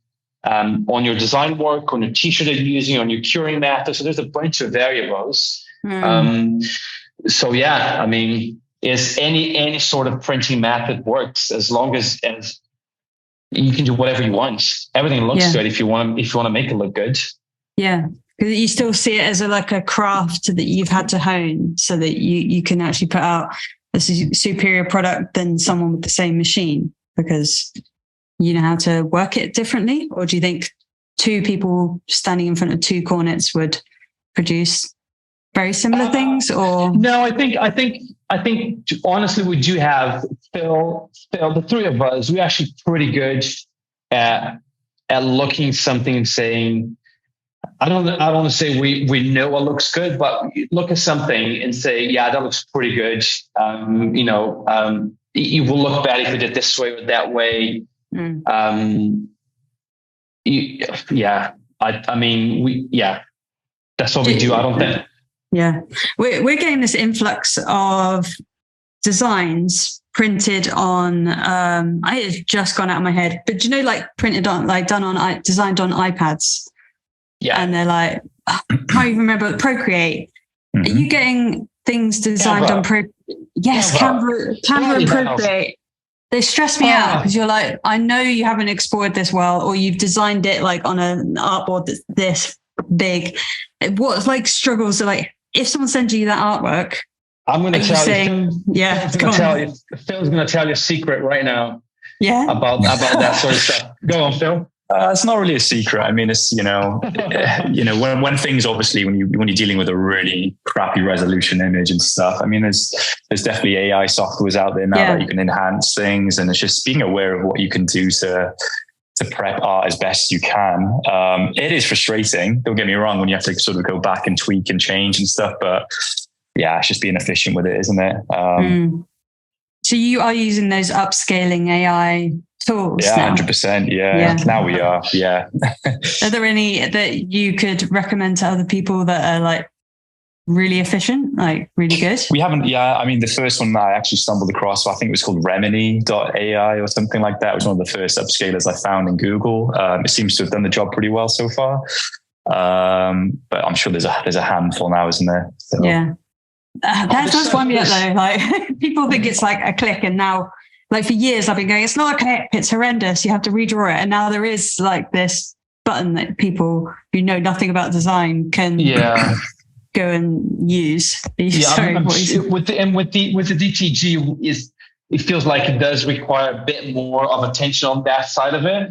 your design work, on your t-shirt that you're using, on your curing method. So there's a bunch of variables. So yeah, I mean, is any sort of printing method works as long as you can do whatever you want. Everything looks good if you want to make it look good. Yeah. Because you still see it as a craft that you've had to hone so that you can actually put out a superior product than someone with the same machine, because you know how to work it differently? Or do you think two people standing in front of two cornets would produce very similar things? Or no, I think honestly we do have Phil, the three of us, we're actually pretty good at looking something and saying, I don't want to say we know what looks good, but look at something and say, yeah, that looks pretty good. It will look better if you did this way or that way. That's what we do. I don't think. Yeah, we're getting this influx of designs printed on. It's just gone out of my head, but you know, like printed on, like designed on iPads. Yeah, and they're like, I can't even remember Procreate. Are you getting things designed on Yes, Canva and Procreate. They stress me out because you're like, I know you haven't exported this well, or you've designed it like on an artboard that's this big. What like struggles are like, if someone sends you that artwork, I'm going to tell you. Phil's going to tell you a secret right now. Yeah. About that sort of stuff. Go on, Phil. It's not really a secret. I mean, it's, when things, obviously, when you're dealing with a really crappy resolution image and stuff, I mean, there's definitely AI softwares out there now that you can enhance things, and it's just being aware of what you can do to prep art as best you can. It is frustrating. Don't get me wrong, when you have to sort of go back and tweak and change and stuff, but yeah, it's just being efficient with it, isn't it? So you are using those upscaling AI tools? Yeah, 100%. Yeah. Now we are. Yeah. Are there any that you could recommend to other people that are like really efficient, like really good? We haven't. Yeah. I mean, the first one that I actually stumbled across, I think it was called Remini.ai or something like that. It was one of the first upscalers I found in Google. It seems to have done the job pretty well so far. But I'm sure there's a handful now, isn't there? So. Yeah. That does wind me up though. Like people think it's like a click, and now, like for years, I've been going, it's not a click, it's horrendous. You have to redraw it, and now there is like this button that people who know nothing about design can go and use. With the DTG it feels like it does require a bit more of attention on that side of it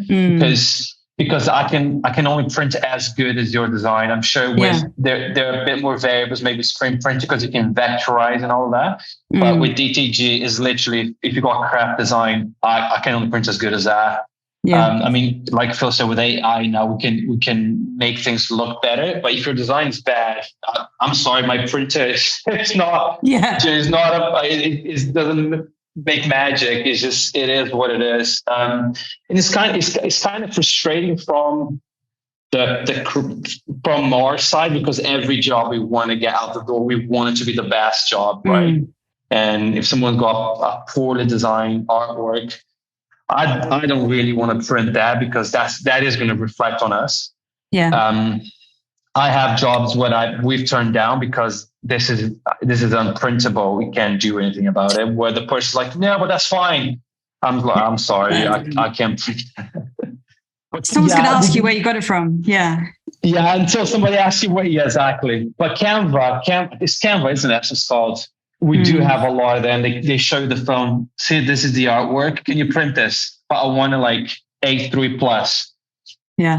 because I can only print as good as your design. I'm sure there are a bit more variables, maybe Screenprint, because you can vectorize and all of that. But with DTG is literally, if you got a crap design, I can only print as good as that. Yeah. I mean, like Phil said, with AI now we can make things look better. But if your design is bad, I'm sorry, my printer it's not. Yeah. It's not. It doesn't make magic. It's just, it is what it is. And it's kind of frustrating from from our side, because every job we want to get out the door, we want it to be the best job, right? And if someone's got a poorly designed artwork, I don't really want to print that, because that is going to reflect on us. Yeah. I have jobs where we've turned down because this is unprintable. We can't do anything about it. Where the person's like, no, but that's fine. I'm sorry, I can't print that. Someone's going to ask you where you got it from. Yeah. Yeah, until somebody asks you where. Yeah, exactly. But Canva, it's Canva, isn't it? It's called. We do have a lot of them. They show you the phone. See, this is the artwork. Can you print this? But I want to like A3 plus. Yeah.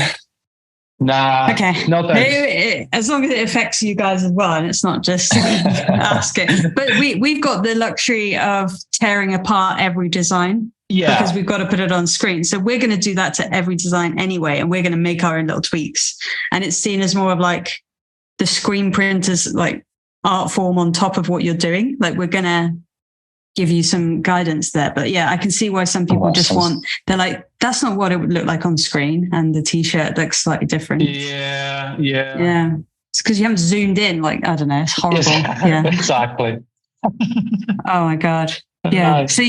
Nah. Okay. No thanks. As long as it affects you guys as well, and it's not just asking. But we've got the luxury of tearing apart every design. Yeah. Because we've got to put it on screen. So we're going to do that to every design anyway, and we're going to make our own little tweaks. And it's seen as more of like the screen printers, like art form on top of what you're doing. Like we're going to give you some guidance there. But yeah, I can see why some people they're like, that's not what it would look like on screen, and the t-shirt looks slightly different. Yeah. It's because you haven't zoomed in. Like, I don't know, it's horrible. Yeah, exactly. Oh my God. Yeah. Nice.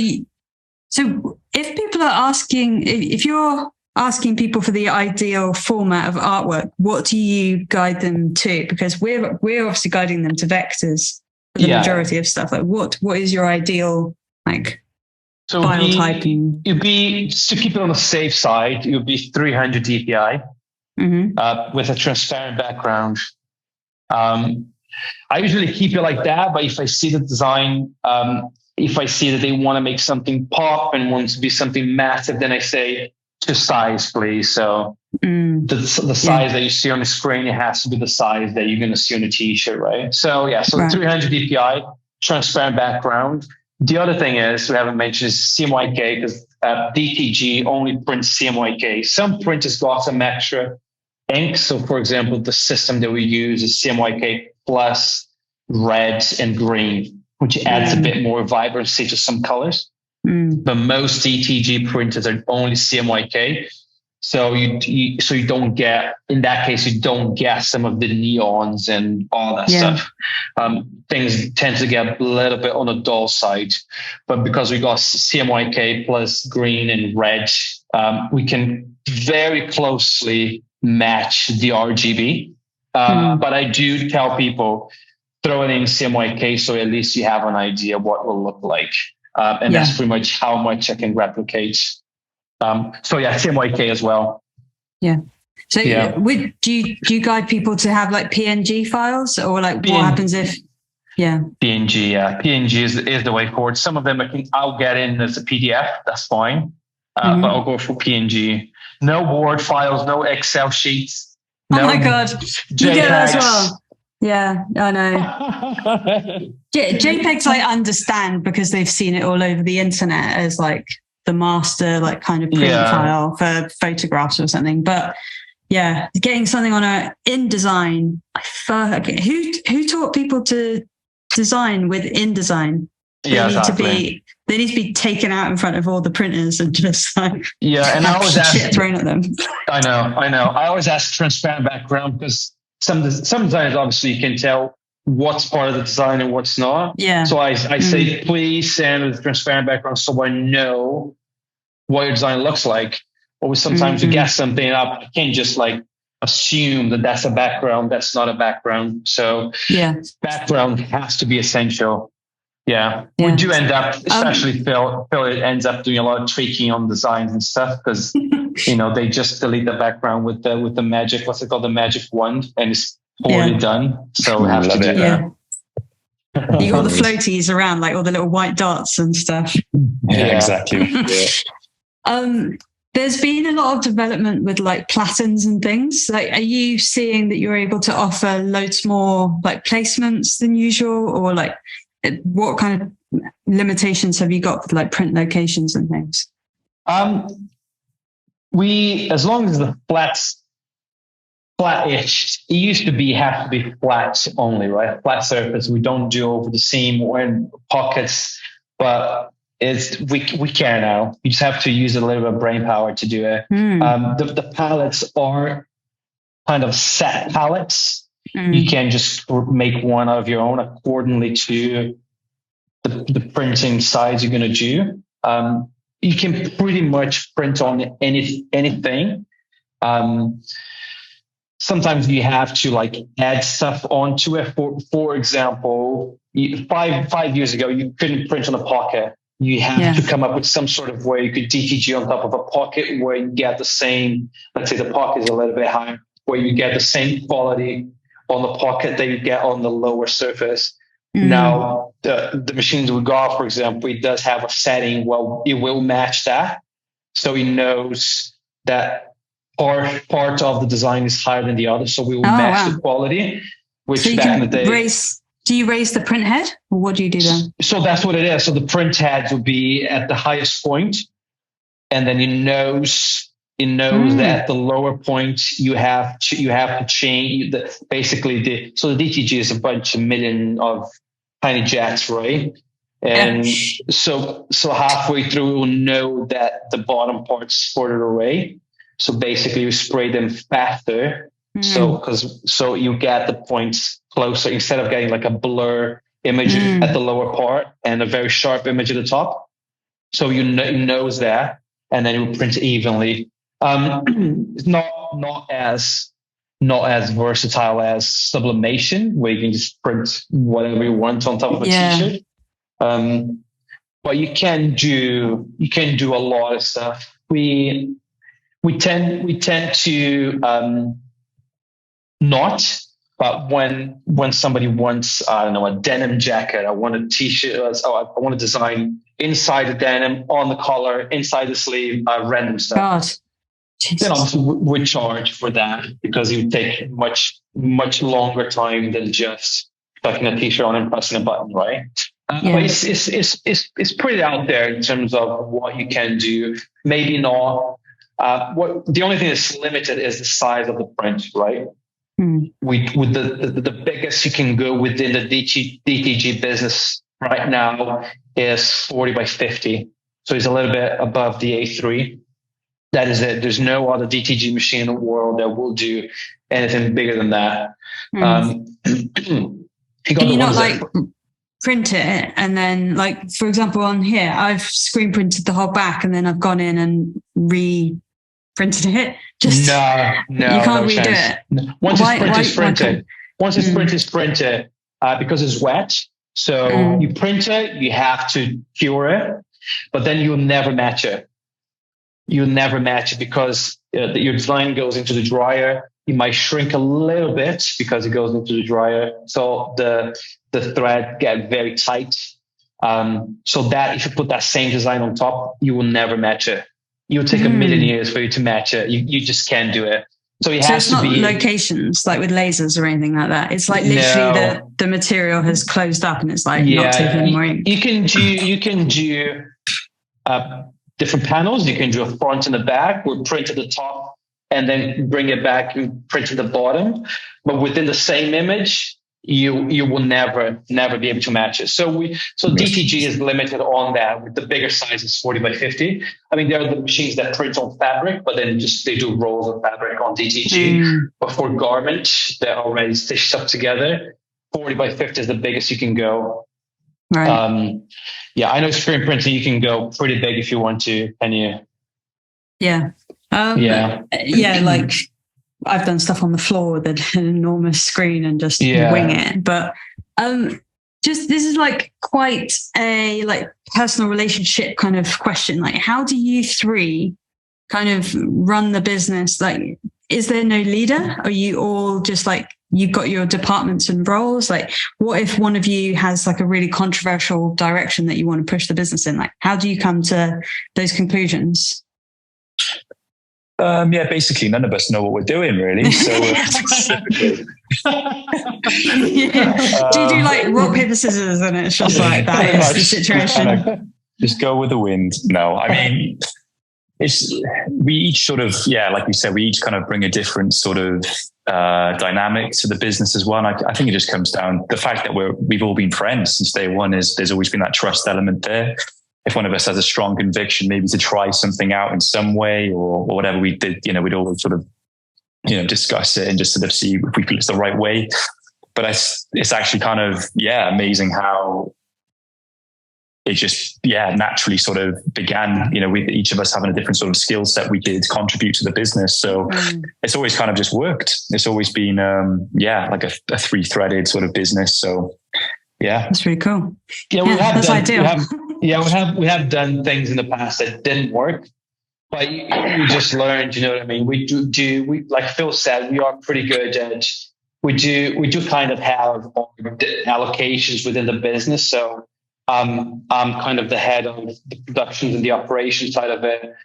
So if people are asking, if you're asking people for the ideal format of artwork, what do you guide them to? Because we're obviously guiding them to vectors for the majority of stuff. Like what is your ideal file typing? It'd be, just to keep it on the safe side, it would be 300 dpi with a transparent background. I usually keep it like that, but if I see the design, if I see that they want to make something pop and want to be something massive, then I say to size, please. So the size that you see on the screen, it has to be the size that you're going to see on the t-shirt, right? So 300 dpi, transparent background. The other thing is, we haven't mentioned, is CMYK, because DTG only prints CMYK. Some printers got some extra ink. So for example, the system that we use is CMYK plus red and green, which adds a bit more vibrancy to some colors. But most DTG printers are only CMYK. So you don't get, in that case, you don't get some of the neons and all that stuff. Things tend to get a little bit on the dull side. But because we got CMYK plus green and red, we can very closely match the RGB. But I do tell people, throw it in CMYK, so at least you have an idea what it will look like. And that's pretty much how much I can replicate. So yeah, CMYK as well. Yeah. So do you guide people to have like PNG files, or like what happens if? Yeah. PNG, PNG is the way forward. Some of them I'll get in as a PDF. That's fine. But I'll go for PNG. No Word files, no Excel sheets. Oh my God. You get that as well. Yeah, I know. JPEGs I understand because they've seen it all over the internet as like the master, like kind of print file for photographs or something. But yeah, getting something on InDesign. Who taught people to design with InDesign? They need to be taken out in front of all the printers and just like and I always ask shit thrown at them. I know. I always ask transparent background because some designers obviously you can tell what's part of the design and what's not. Yeah. So I say please send with transparent background so I know what your design looks like. Or sometimes you get something up, you can't just like assume that that's a background. That's not a background. So background has to be essential. Yeah. We do end up, especially Phil ends up doing a lot of tweaking on designs and stuff because they just delete the background with the magic, what's it called, the magic wand, and it's already done. So we have to do that. You got the floaties around, like all the little white dots and stuff. Yeah, exactly. There's been a lot of development with like platens and things. Like, are you seeing that you're able to offer loads more like placements than usual, or like what kind of limitations have you got with like print locations and things? We, as long as the flat-ish, it used to be have to be flat only, right? Flat surface. We don't do over the seam or in pockets, but we can now. You just have to use a little bit of brain power to do it. The palettes are kind of set palettes. You can just make one of your own accordingly to the printing size you're going to do. You can pretty much print on anything. Sometimes you have to like add stuff onto it. For example, 5 years ago, you couldn't print on a pocket. You have to come up with some sort of way you could DTG on top of a pocket where you get the same, let's say the pocket is a little bit higher, where you get the same quality on the pocket that you get on the lower surface. Now, the machines we got, for example, it does have a setting where it will match that. So it knows that part of the design is higher than the other. So we will match the quality, which so back in the day. Do you raise the print head, or what do you do then? So that's what it is. So the print head will be at the highest point, and then it knows that at the lower point you have to change the DTG is a bunch of million of tiny jets, right? And so halfway through it will know that the bottom part's further away. So basically you spray them faster. So you get the points closer instead of getting like a blur image at the lower part and a very sharp image at the top. So it knows that, and then it will print evenly. It's not as versatile as sublimation, where you can just print whatever you want on top of a t-shirt. But you can do a lot of stuff. We tend to not, but when somebody wants, I don't know, a denim jacket, I want a t-shirt, I want to design inside the denim, on the collar, inside the sleeve, random stuff. God. Then obviously we charge for that because it would take much longer time than just tucking a t-shirt on and pressing a button, right? But it's pretty out there in terms of what you can do. Maybe not. The only thing that's limited is the size of the print, right? With the biggest you can go within the DTG business right now is 40 by 50. So it's a little bit above the A3. That is it. There's no other DTG machine in the world that will do anything bigger than that. Can you not like print it and then, like, for example, on here, I've screen printed the whole back and then I've gone in and reprinted it? No, you can't redo it. Once it's printed, it's printed. because it's wet. So you print it, you have to cure it, but then you'll never match it. You'll never match it because your design goes into the dryer. You might shrink a little bit because it goes into the dryer. So the thread get very tight. So that if you put that same design on top, you will never match it. It will take a million years for you to match it. You just can't do it. So it has to be locations like with lasers or anything like that. It's like literally the material has closed up and it's like not taking any more ink. You can do different panels. You can do a front and a back. We'll print at the top and then bring it back and print at the bottom. But within the same image, you will never be able to match it. So DTG is limited on that. With the bigger size is 40 by 50. I mean, there are the machines that print on fabric, but then they do rolls of fabric on DTG. But for garment, they're already stitched up together. 40 by 50 is the biggest you can go. Right. I know screen printing, you can go pretty big if you want to, can you? Yeah. Like I've done stuff on the floor with an enormous screen and just wing it. But just this is like quite a like personal relationship kind of question. Like, how do you three kind of run the business? Like, is there no leader? Are you all just like, you've got your departments and roles? Like, what if one of you has like a really controversial direction that you want to push the business in? Like, how do you come to those conclusions? Basically none of us know what we're doing really. So do you do like rock, paper, scissors and it's just like that is the situation? Just go with the wind. No, I mean, we each sort of, like you said, we each kind of bring a different sort of dynamic to the business as well. And I think it just comes down the fact that we've all been friends since day one. There's always been that trust element there. If one of us has a strong conviction, maybe to try something out in some way or whatever we did, we'd always sort of, discuss it and just sort of see if we feel it's the right way. But it's actually kind of, amazing how it just, naturally sort of began, with each of us having a different sort of skill set we could contribute to the business. So it's always kind of just worked. It's always been, like a 3-threaded sort of business. So that's really cool. We have done things in the past that didn't work, but you just learned, you know what I mean? We like Phil said, we are pretty good at, we do kind of have allocations within the business. So I'm kind of the head of the productions and the operations side of it.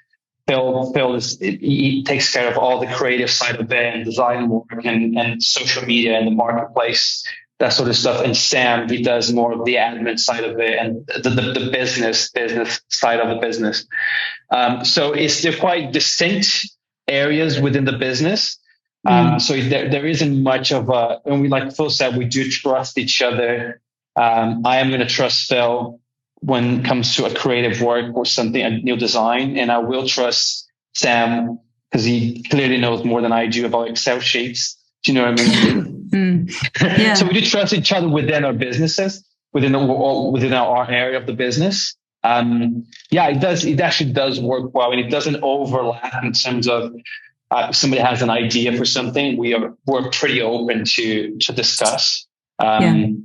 Phil he takes care of all the creative side of it and design work and social media and the marketplace, that sort of stuff. And Sam, he does more of the admin side of it and the business side of the business. So they're quite distinct areas within the business. So there isn't much of and we, like Phil said, we do trust each other. I am going to trust Phil when it comes to a creative work or something, a new design. And I will trust Sam because he clearly knows more than I do about Excel sheets. Do you know what I mean? So we do trust each other within our businesses, within our area of the business. It actually does work well, and it doesn't overlap in terms of if somebody has an idea for something, we're pretty open to discuss. I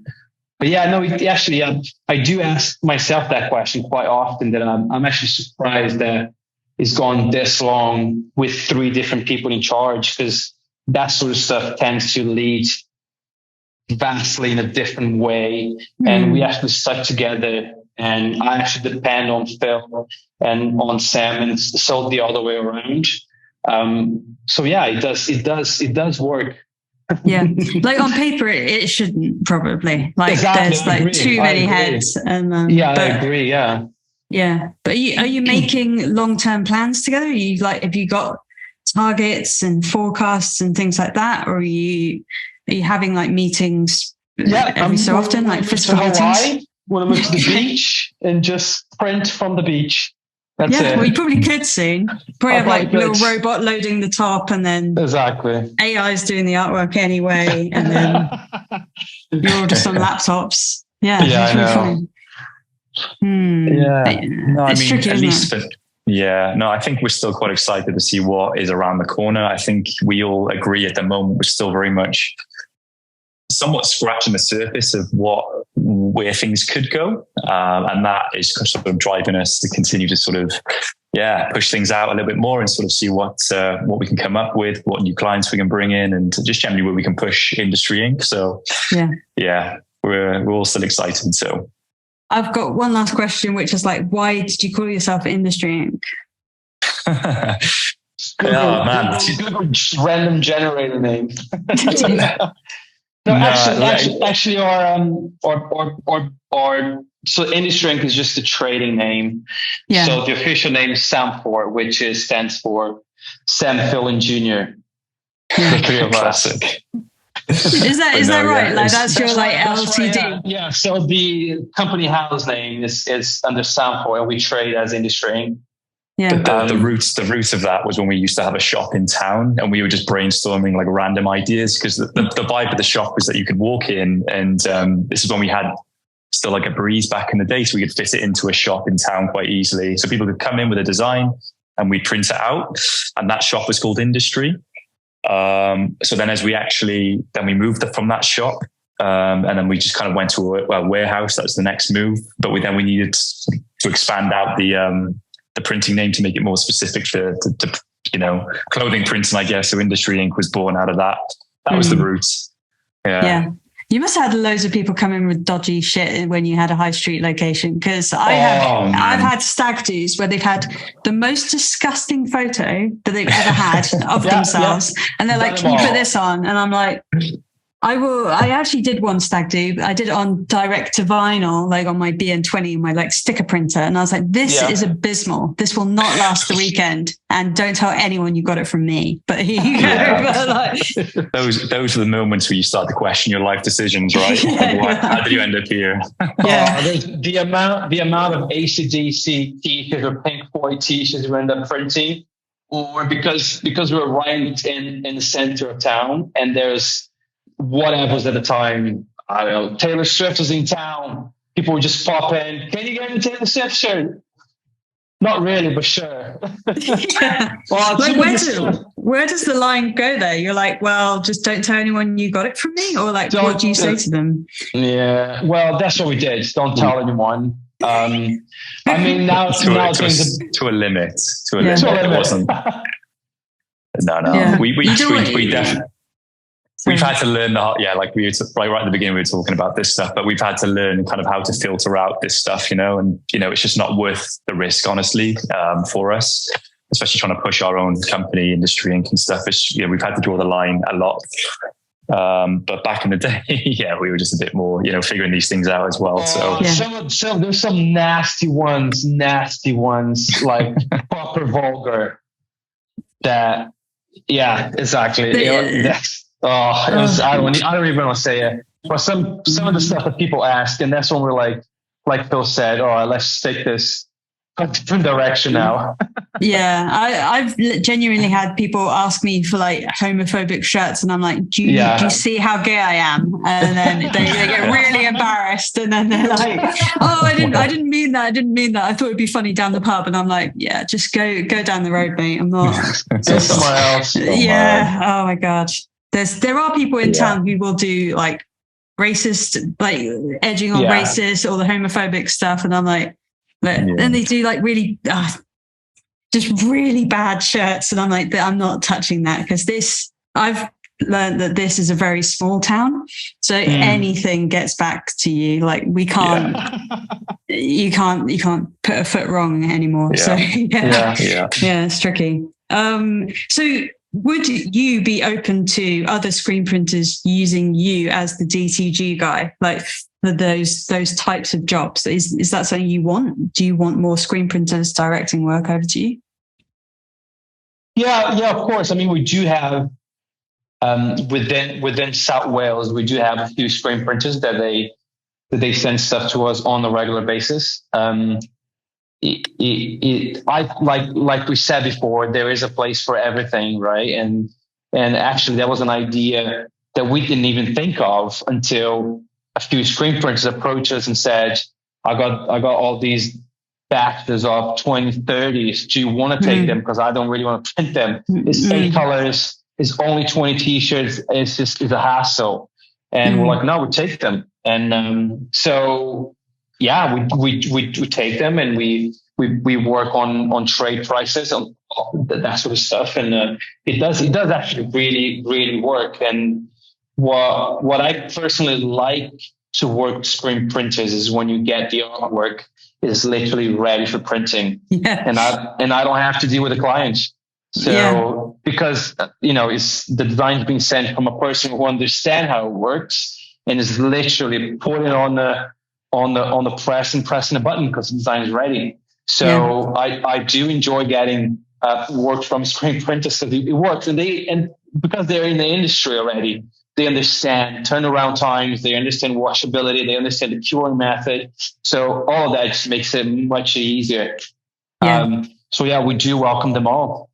do ask myself that question quite often. That I'm actually surprised that it's gone this long with 3 different people in charge, because that sort of stuff tends to lead vastly in a different way. And we actually stuck together, and I actually depend on Phil and on Sam, and so the other way around. It does work. Like on paper it shouldn't probably, like exactly, there's like too many heads and I agree. But are you making long-term plans together? Have you got targets and forecasts and things like that, or are you having like meetings every so often, like physical meetings? Want to move to the beach and just print from the beach. That's it. Well, you probably could soon. Probably have like a little robot loading the top, and then exactly AI's doing the artwork anyway, and then you're all just on laptops. I know. It's tricky, at least isn't it? I think we're still quite excited to see what is around the corner. I think we all agree at the moment we're still very much somewhat scratching the surface of where things could go. And that is sort of driving us to continue to sort of, push things out a little bit more and sort of see what we can come up with, what new clients we can bring in, and just generally where we can push Industry Inc. So we're all still excited. So I've got one last question, which is like, why did you call yourself Industry Inc.? Oh man, random generator name. Actually, so Industry Inc. is just a trading name. Yeah. So the official name is SAM4, which stands for Sam, Phil, and Junior. The three of us. Classic. Is that right? Like that's your like LTD. Right, yeah. So the company house name is under SAM4, and we trade as Industry Inc. Yeah. But the roots of that was when we used to have a shop in town and we were just brainstorming like random ideas, because the vibe of the shop was that you could walk in and this is when we had still like a breeze back in the day. So we could fit it into a shop in town quite easily. So people could come in with a design and we'd print it out, and that shop was called Industry. So then we moved from that shop and then we just kind of went to a warehouse. That was the next move. But we needed to expand out the printing name to make it more specific to clothing printing, I guess. So Industry Inc. was born out of that. That was the roots. Yeah. You must have had loads of people come in with dodgy shit when you had a high street location, because I've had stag do's where they've had the most disgusting photo that they've ever had of themselves. Yeah. And they're like, can you put this on? And I'm like, I actually did one stag do. I did it on direct to vinyl, like on my BN20, my like sticker printer. And I was like, this is abysmal. This will not last the weekend. And don't tell anyone you got it from me. But here you go. But like, those are the moments where you start to question your life decisions, right? How did you end up here? The amount of AC/DC t-shirts or Pink Floyd t-shirts we end up printing, or because we're right in the center of town and there's whatever's at the time, I don't know, Taylor Swift was in town. People would just pop in. Can you get me Taylor Swift shirt? Not really, but sure. Well, like where does the line go there? You're like, well, just don't tell anyone you got it from me, or like, what do you say to them? Yeah, well, that's what we did. Don't tell anyone. I mean, now to a limit. It wasn't. No. Yeah. We definitely. We've had to learn like right at the beginning, we were talking about this stuff, but we've had to learn kind of how to filter out this stuff, and, it's just not worth the risk, honestly, for us, especially trying to push our own company, Industry Inc. and stuff. We've had to draw the line a lot. But back in the day, we were just a bit more, figuring these things out as well. So there's some nasty ones, like proper vulgar that, exactly. I don't even want to say it. But some of the stuff that people ask, and that's when we're like Phil said, let's take this a different direction now. Yeah, I've genuinely had people ask me for like homophobic shirts, and I'm like, do you see how gay I am? And then they get really embarrassed, and then they're like, oh, I didn't mean that. I thought it'd be funny down the pub. And I'm like, yeah, just go down the road, mate. I'm not somewhere else. Oh my god. There are people in town who will do like racist, like edging on racist or the homophobic stuff, and I'm like, then they do like really, just really bad shirts, and I'm like, I'm not touching that, because I've learned that this is a very small town, so anything gets back to you. Like you can't put a foot wrong anymore. So it's tricky. So would you be open to other screen printers using you as the DTG guy, like for those types of jobs? Is that something you want? Do you want more screen printers directing work over to you? Yeah, of course. I mean, we do have within South Wales, we do have a few screen printers that they send stuff to us on a regular basis. Like we said before, there is a place for everything, right? And actually, that was an idea that we didn't even think of until a few screen printers approached us and said, I got all these batches of 20, 30s. Do you want to take them? Because I don't really want to print them. It's 8 colors. It's only 20 t-shirts. It's a hassle. and we're like, no, we take them. And so yeah, we take them, and we work on trade prices, on that sort of stuff, and it does actually really work. And what I personally like to work with screen printers is when you get the artwork is literally ready for printing, and I don't have to deal with the client. So because it's the design being sent from a person who understands how it works and is literally putting it on the press and pressing a button because the design is ready. So I do enjoy getting work from screen printers because it works, and because they're in the industry already, they understand turnaround times, they understand washability, they understand the curing method. So all of that just makes it much easier. So yeah, we do welcome them all.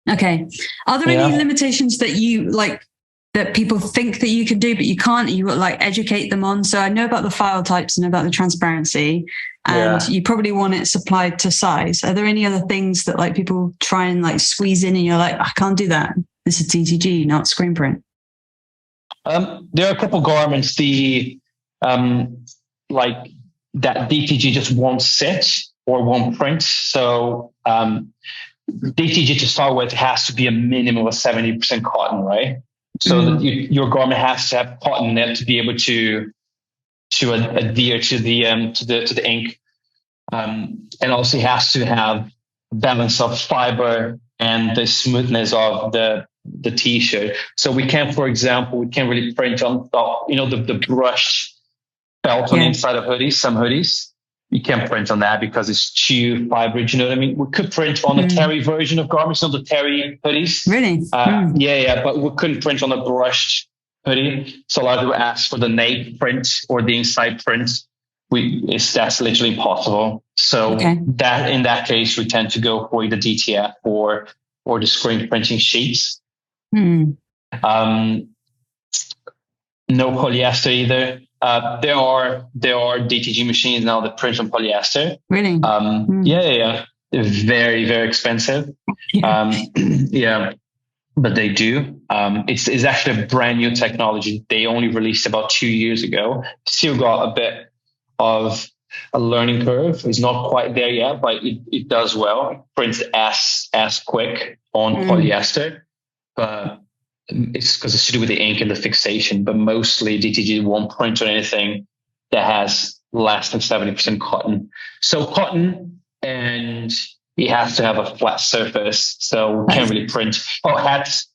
Okay. Are there any limitations that you like that people think that you can do, but you can't? You like educate them on. So I know about the file types and about the transparency, and you probably want it supplied to size. Are there any other things that like people try and like squeeze in, and you're like, I can't do that. This is DTG, not screen print. There are a couple garments like that DTG just won't sit or won't print. So DTG to start with has to be a minimum of 70% cotton, right? So that your garment has to have cotton in it to be able to adhere to the ink, and also has to have balance of fiber and the smoothness of the t-shirt. So we can, for example, really print on the brushed felt on the inside of hoodies. Some hoodies you can't print on that because it's too fibrous. You know what I mean? We could print on the terry version of garments, on the terry hoodies. Really? But we couldn't print on a brushed hoodie. So a lot of people ask for the nape print or the inside print. That's literally impossible. So that in that case, we tend to go for the DTF or the screen printing sheets. No polyester either. There are DTG machines now that print on polyester. Really? They're very, very expensive. But they do. It's actually a brand new technology. They only released about 2 years ago. Still got a bit of a learning curve. It's not quite there yet, but it does well. It prints as quick on polyester, but it's because it's to do with the ink and the fixation. But mostly DTG won't print on anything that has less than 70% cotton. So cotton, and it has to have a flat surface. So we can't really print. Oh, hats,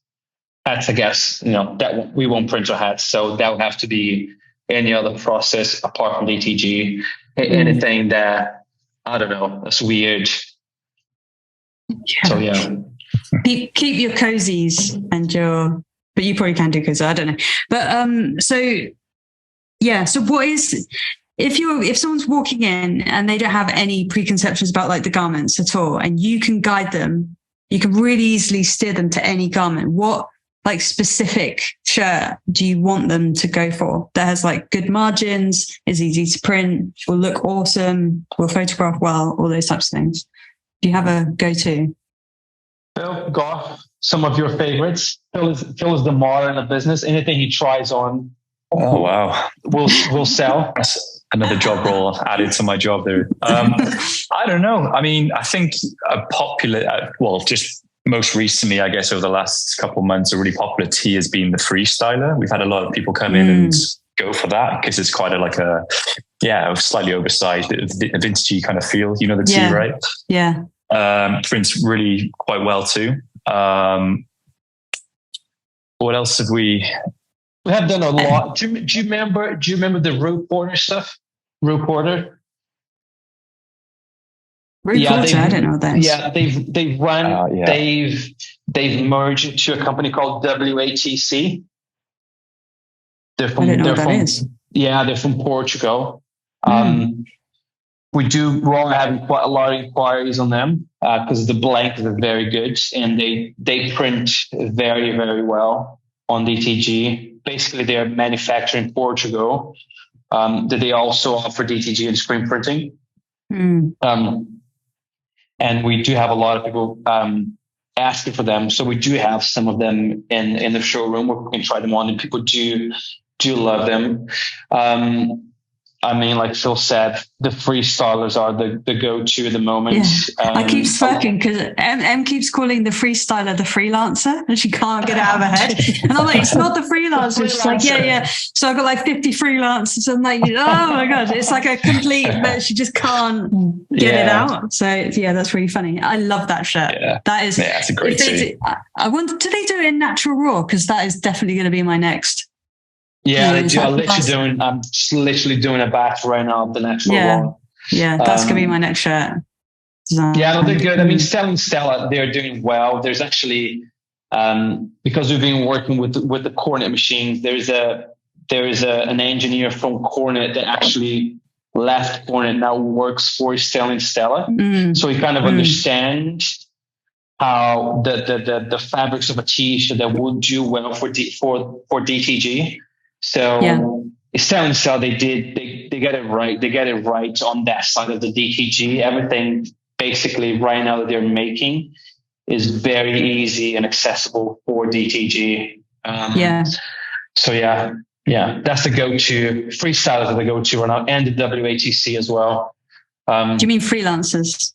I guess, that we won't print on hats. So that would have to be any other process apart from DTG. Anything that, I don't know, that's weird. So keep your cozies and but you probably can do cozies, I don't know. But so what is, if someone's walking in and they don't have any preconceptions about like the garments at all, and you can guide them, you can really easily steer them to any garment. What like specific shirt do you want them to go for that has like good margins, is easy to print, will look awesome, will photograph well, all those types of things? Do you have a go-to? Phil, got some of your favorites. Phil is the model in the business. Anything he tries on, will sell. That's another job role added to my job there. I don't know. I mean, I think a popular, just most recently, I guess over the last couple of months, a really popular tee has been the freestyler. We've had a lot of people come in and go for that because it's quite a slightly oversized, a vintagey kind of feel. You know the tee, right? Yeah. Prints really quite well too. What else have we? We have done a lot. Do you remember the Root Porter stuff? Root Porter. I don't know that. Yeah, they've run. They've merged into a company called WATC. They're from. They're from Portugal. We're having quite a lot of inquiries on them because the blankets are very good and they print very, very well on DTG. Basically, they're manufactured in Portugal. That they also offer DTG and screen printing. And we do have a lot of people asking for them. So we do have some of them in the showroom where we can try them on, and people do do love them. I mean, like Phil said, the freestylers are the go-to at the moment. Yeah. I keep smirking because M keeps calling the freestyler the freelancer, and she can't get it out of her head. And I'm like, it's not the freelancer. She's like, yeah. So I've got like 50 freelancers. I'm like, oh my God, it's like a complete, but she just can't get it out. So yeah, that's really funny. I love that shirt. Yeah. That's a great suit. I wonder, do they do it in natural raw? Because that is definitely going to be my next. Yeah, they do. I'm just literally doing a batch right now of the natural raw. Yeah, that's going to be my next shirt. Yeah, no, they're good. I mean, selling Stella, they're doing well. There's actually, because we've been working with the Cornet machines, there is an engineer from Cornet that actually left Cornet, now works for selling Stella. So he kind of understands how the fabrics of a t-shirt that would do well for DTG. So selling Stella, they get it right. They get it right on that side of the DTG. Everything basically right now that they're making is very easy and accessible for DTG. So that's the go-to. Freestylers are the go-to right now, and the WATC as well. Do you mean freelancers?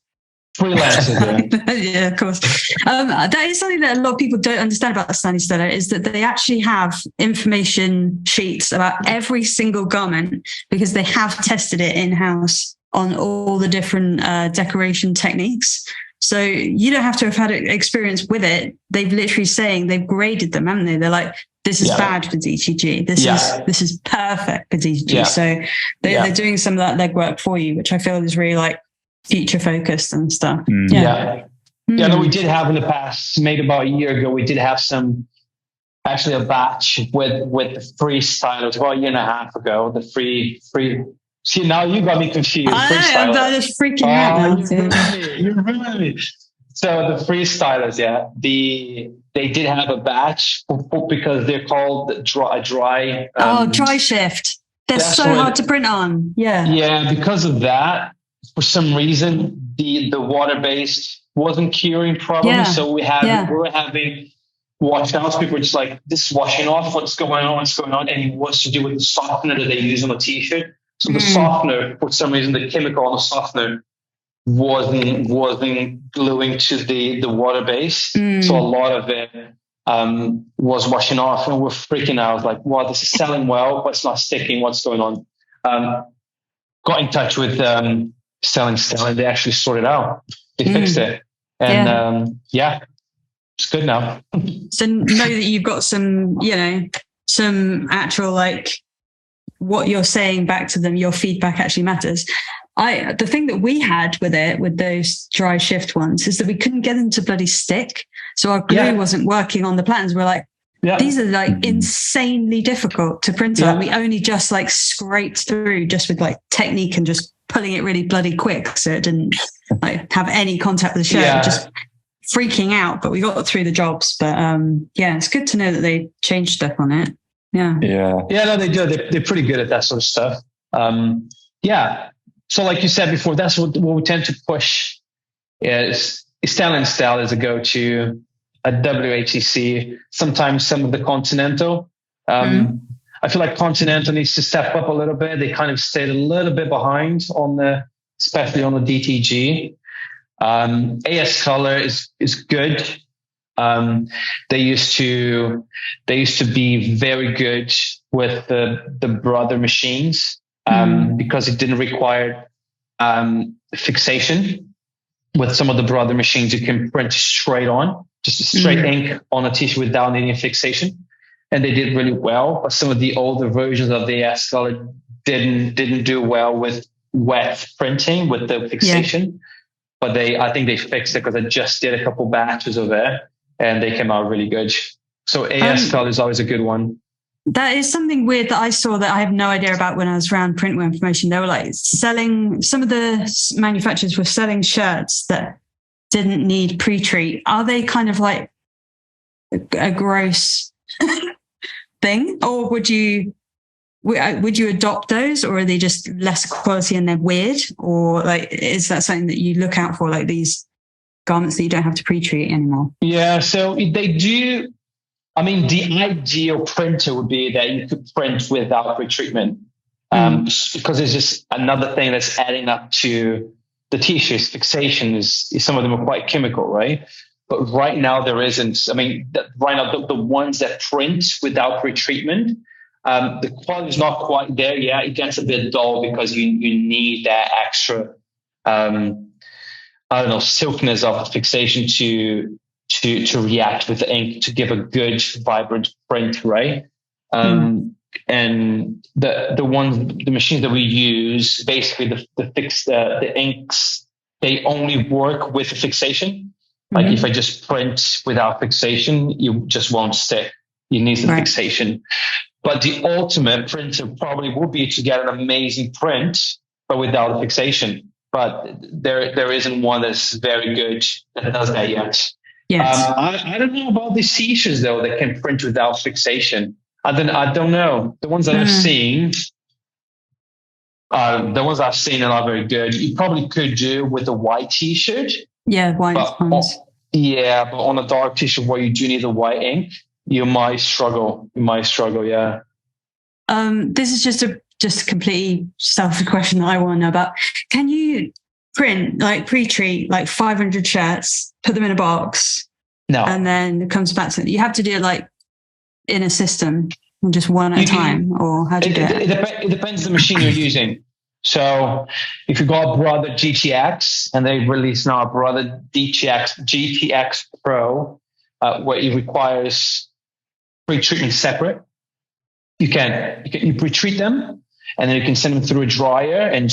Freelancers, yeah, of course. That is something that a lot of people don't understand about Stanley Stella, is that they actually have information sheets about every single garment because they have tested it in-house on all the different decoration techniques. So you don't have to have had experience with it. They've literally saying they've graded them, haven't they? They're like, this is bad for DTG. This is perfect for DTG. Yeah. So they're doing some of that legwork for you, which I feel is really like future focused and stuff. No, we did have in the past, maybe about a year ago, we did have actually a batch with the freestylers about a year and a half ago. The free. See, now you got me confused. I'm just freaking out now. You ruined me. So the freestylers, they did have a batch because they're called dry. Dry shift. They're so hard to print on. Yeah, because of that. For some reason, the Waterbased wasn't curing problems, so we were having washouts. People were just like, "This is washing off. What's going on? And it was to do with the softener that they use on the t-shirt. So the softener, for some reason, the chemical on the softener wasn't gluing to the Waterbased. So a lot of it was washing off, and we're freaking out. Like, wow, this is selling well, but it's not sticking. What's going on? Got in touch with selling Stella, and they actually sorted it out. They fixed it, and it's good now. So know that you've got some actual like what you're saying back to them. Your feedback actually matters. The thing that we had with those dry shift ones is that we couldn't get them to bloody stick. So our glue wasn't working on the patterns. We're like, these are like insanely difficult to print on. We only just like scraped through just with like technique and just pulling it really bloody quick, so it didn't like have any contact with the shirt. Just freaking out, but we got through the jobs. But it's good to know that they changed stuff on it. No, they do. They're pretty good at that sort of stuff. So like you said before, that's what we tend to push. Is Stella is a go-to. A WATC, sometimes some of the Continental. I feel like Continental needs to step up a little bit. They kind of stayed a little bit behind especially on the DTG. AS Color is good. They used to be very good with the brother machines because it didn't require fixation. With some of the brother machines, you can print straight on, just a straight ink on a t-shirt without any fixation. And they did really well. But some of the older versions of the AS Color didn't do well with wet printing with the fixation. But I think they fixed it because I just did a couple batches of it and they came out really good. So AS Color is always a good one. That is something weird that I saw that I have no idea about when I was around Printwear Information. They were like selling, some of the manufacturers were selling shirts that didn't need pre-treat. Are they kind of like a gross thing, or would you adopt those, or are they just less quality and they're weird, or like is that something that you look out for, like these garments that you don't have to pre-treat anymore? Yeah, so they do. I mean, the ideal printer would be that you could print without pretreatment, because it's just another thing that's adding up to the t-shirts. Fixation is some of them are quite chemical, right? But right now there isn't. I mean, right now the ones that print without pretreatment, the quality is not quite there yet. It gets a bit dull because you need that extra, silkiness of the fixation to react with the ink to give a good vibrant print, right? And the machines that we use, basically the inks, they only work with the fixation. Like if I just print without fixation, you just won't stick. You need the fixation. But the ultimate printer probably would be to get an amazing print, but without a fixation. But there isn't one that's very good that does that yet. Yes. I don't know about these t-shirts though that can print without fixation. I don't know. The ones that I've seen, are not very good. You probably could do with a white t-shirt. Yeah, white ones. Yeah, but on a dark t-shirt where you do need the white ink, you might struggle. Yeah. This is just a completely selfish question that I want to know about. Can you print, like pre-treat, like 500 shirts, put them in a box? No. And then it comes back to it. You have to do it like in a system, just one at a time, or how do you do it? It depends on the machine you're using. So if you got a Brother GTX and they release now a Brother GTX Pro, where it requires pre-treatment separate, you pre-treat them and then you can send them through a dryer and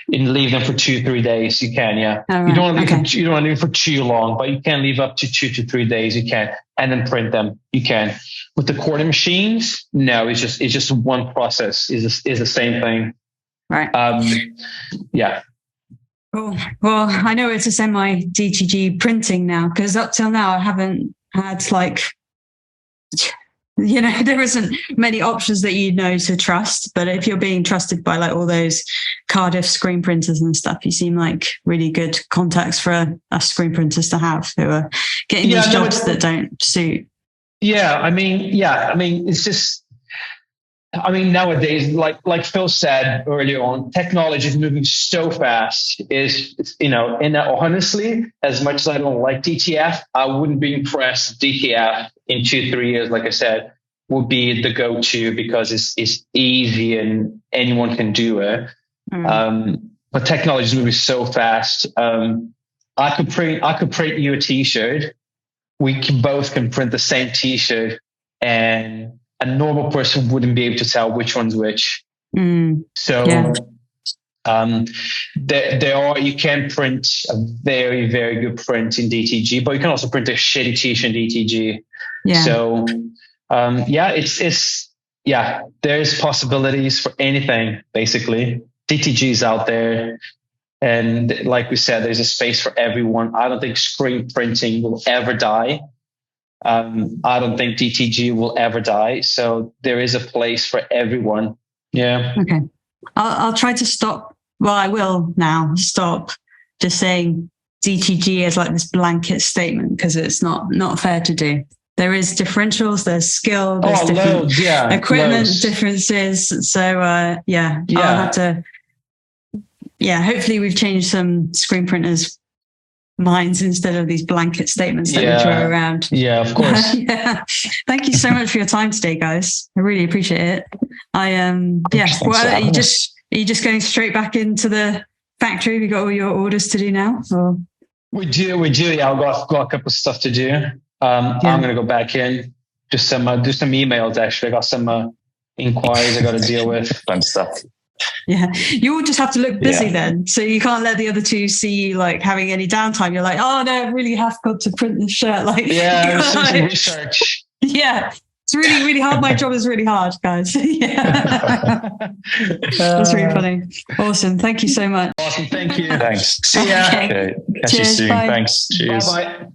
leave them for 2-3 days. You can, yeah. Right. You don't want to leave them for too long, but you can leave up to 2 to 3 days. You can, and then print them. You can. With the cording machines, no, it's just one process. Is the same thing. Right. Yeah. Cool. Well, I know it's a semi DTG printing now, because up till now I haven't had there isn't many options that you know to trust. But if you're being trusted by like all those Cardiff screen printers and stuff, you seem like really good contacts for us screen printers to have who are getting these jobs that don't suit. Yeah, I mean, it's just. I mean, nowadays, like Phil said earlier on, technology is moving so fast. And honestly, as much as I don't like DTF, I wouldn't be impressed. DTF in 2-3 years, like I said, would be the go-to because it's easy and anyone can do it. But technology is moving so fast. I could print you a T-shirt. We both can print the same T-shirt, and a normal person wouldn't be able to tell which one's which. So you can print a very, very good print in DTG, but you can also print a shitty t-shirt in DTG. Yeah. So there's possibilities for anything, basically. DTG is out there. And like we said, there's a space for everyone. I don't think screen printing will ever die. I don't think DTG will ever die. So there is a place for everyone. Yeah. Okay. I'll try to stop. Well, I will now stop just saying DTG as like this blanket statement, because it's not fair to do. There is differentials, there's skill, there's different equipment differences. So I'll have to. Yeah, hopefully we've changed some screen printers' minds instead of these blanket statements that we throw around. Yeah, of course. Thank you so much for your time today, guys. I really appreciate it. Are you just going straight back into the factory? Have you got all your orders to do now? Or? We do. Yeah, I've got a couple of stuff to do. I'm going to go back in, do some emails. Actually, I got some inquiries I got to deal with. Fun stuff. Yeah, you all just have to look busy then. So you can't let the other two see you like having any downtime. You're like, oh no, I really have got to print this shirt. Like, some research. Yeah, it's really, really hard. My job is really hard, guys. Yeah, that's really funny. Awesome. Thank you so much. Awesome. Thank you. Thanks. See ya. Okay. Catch you soon. Bye. Thanks. Cheers. Bye.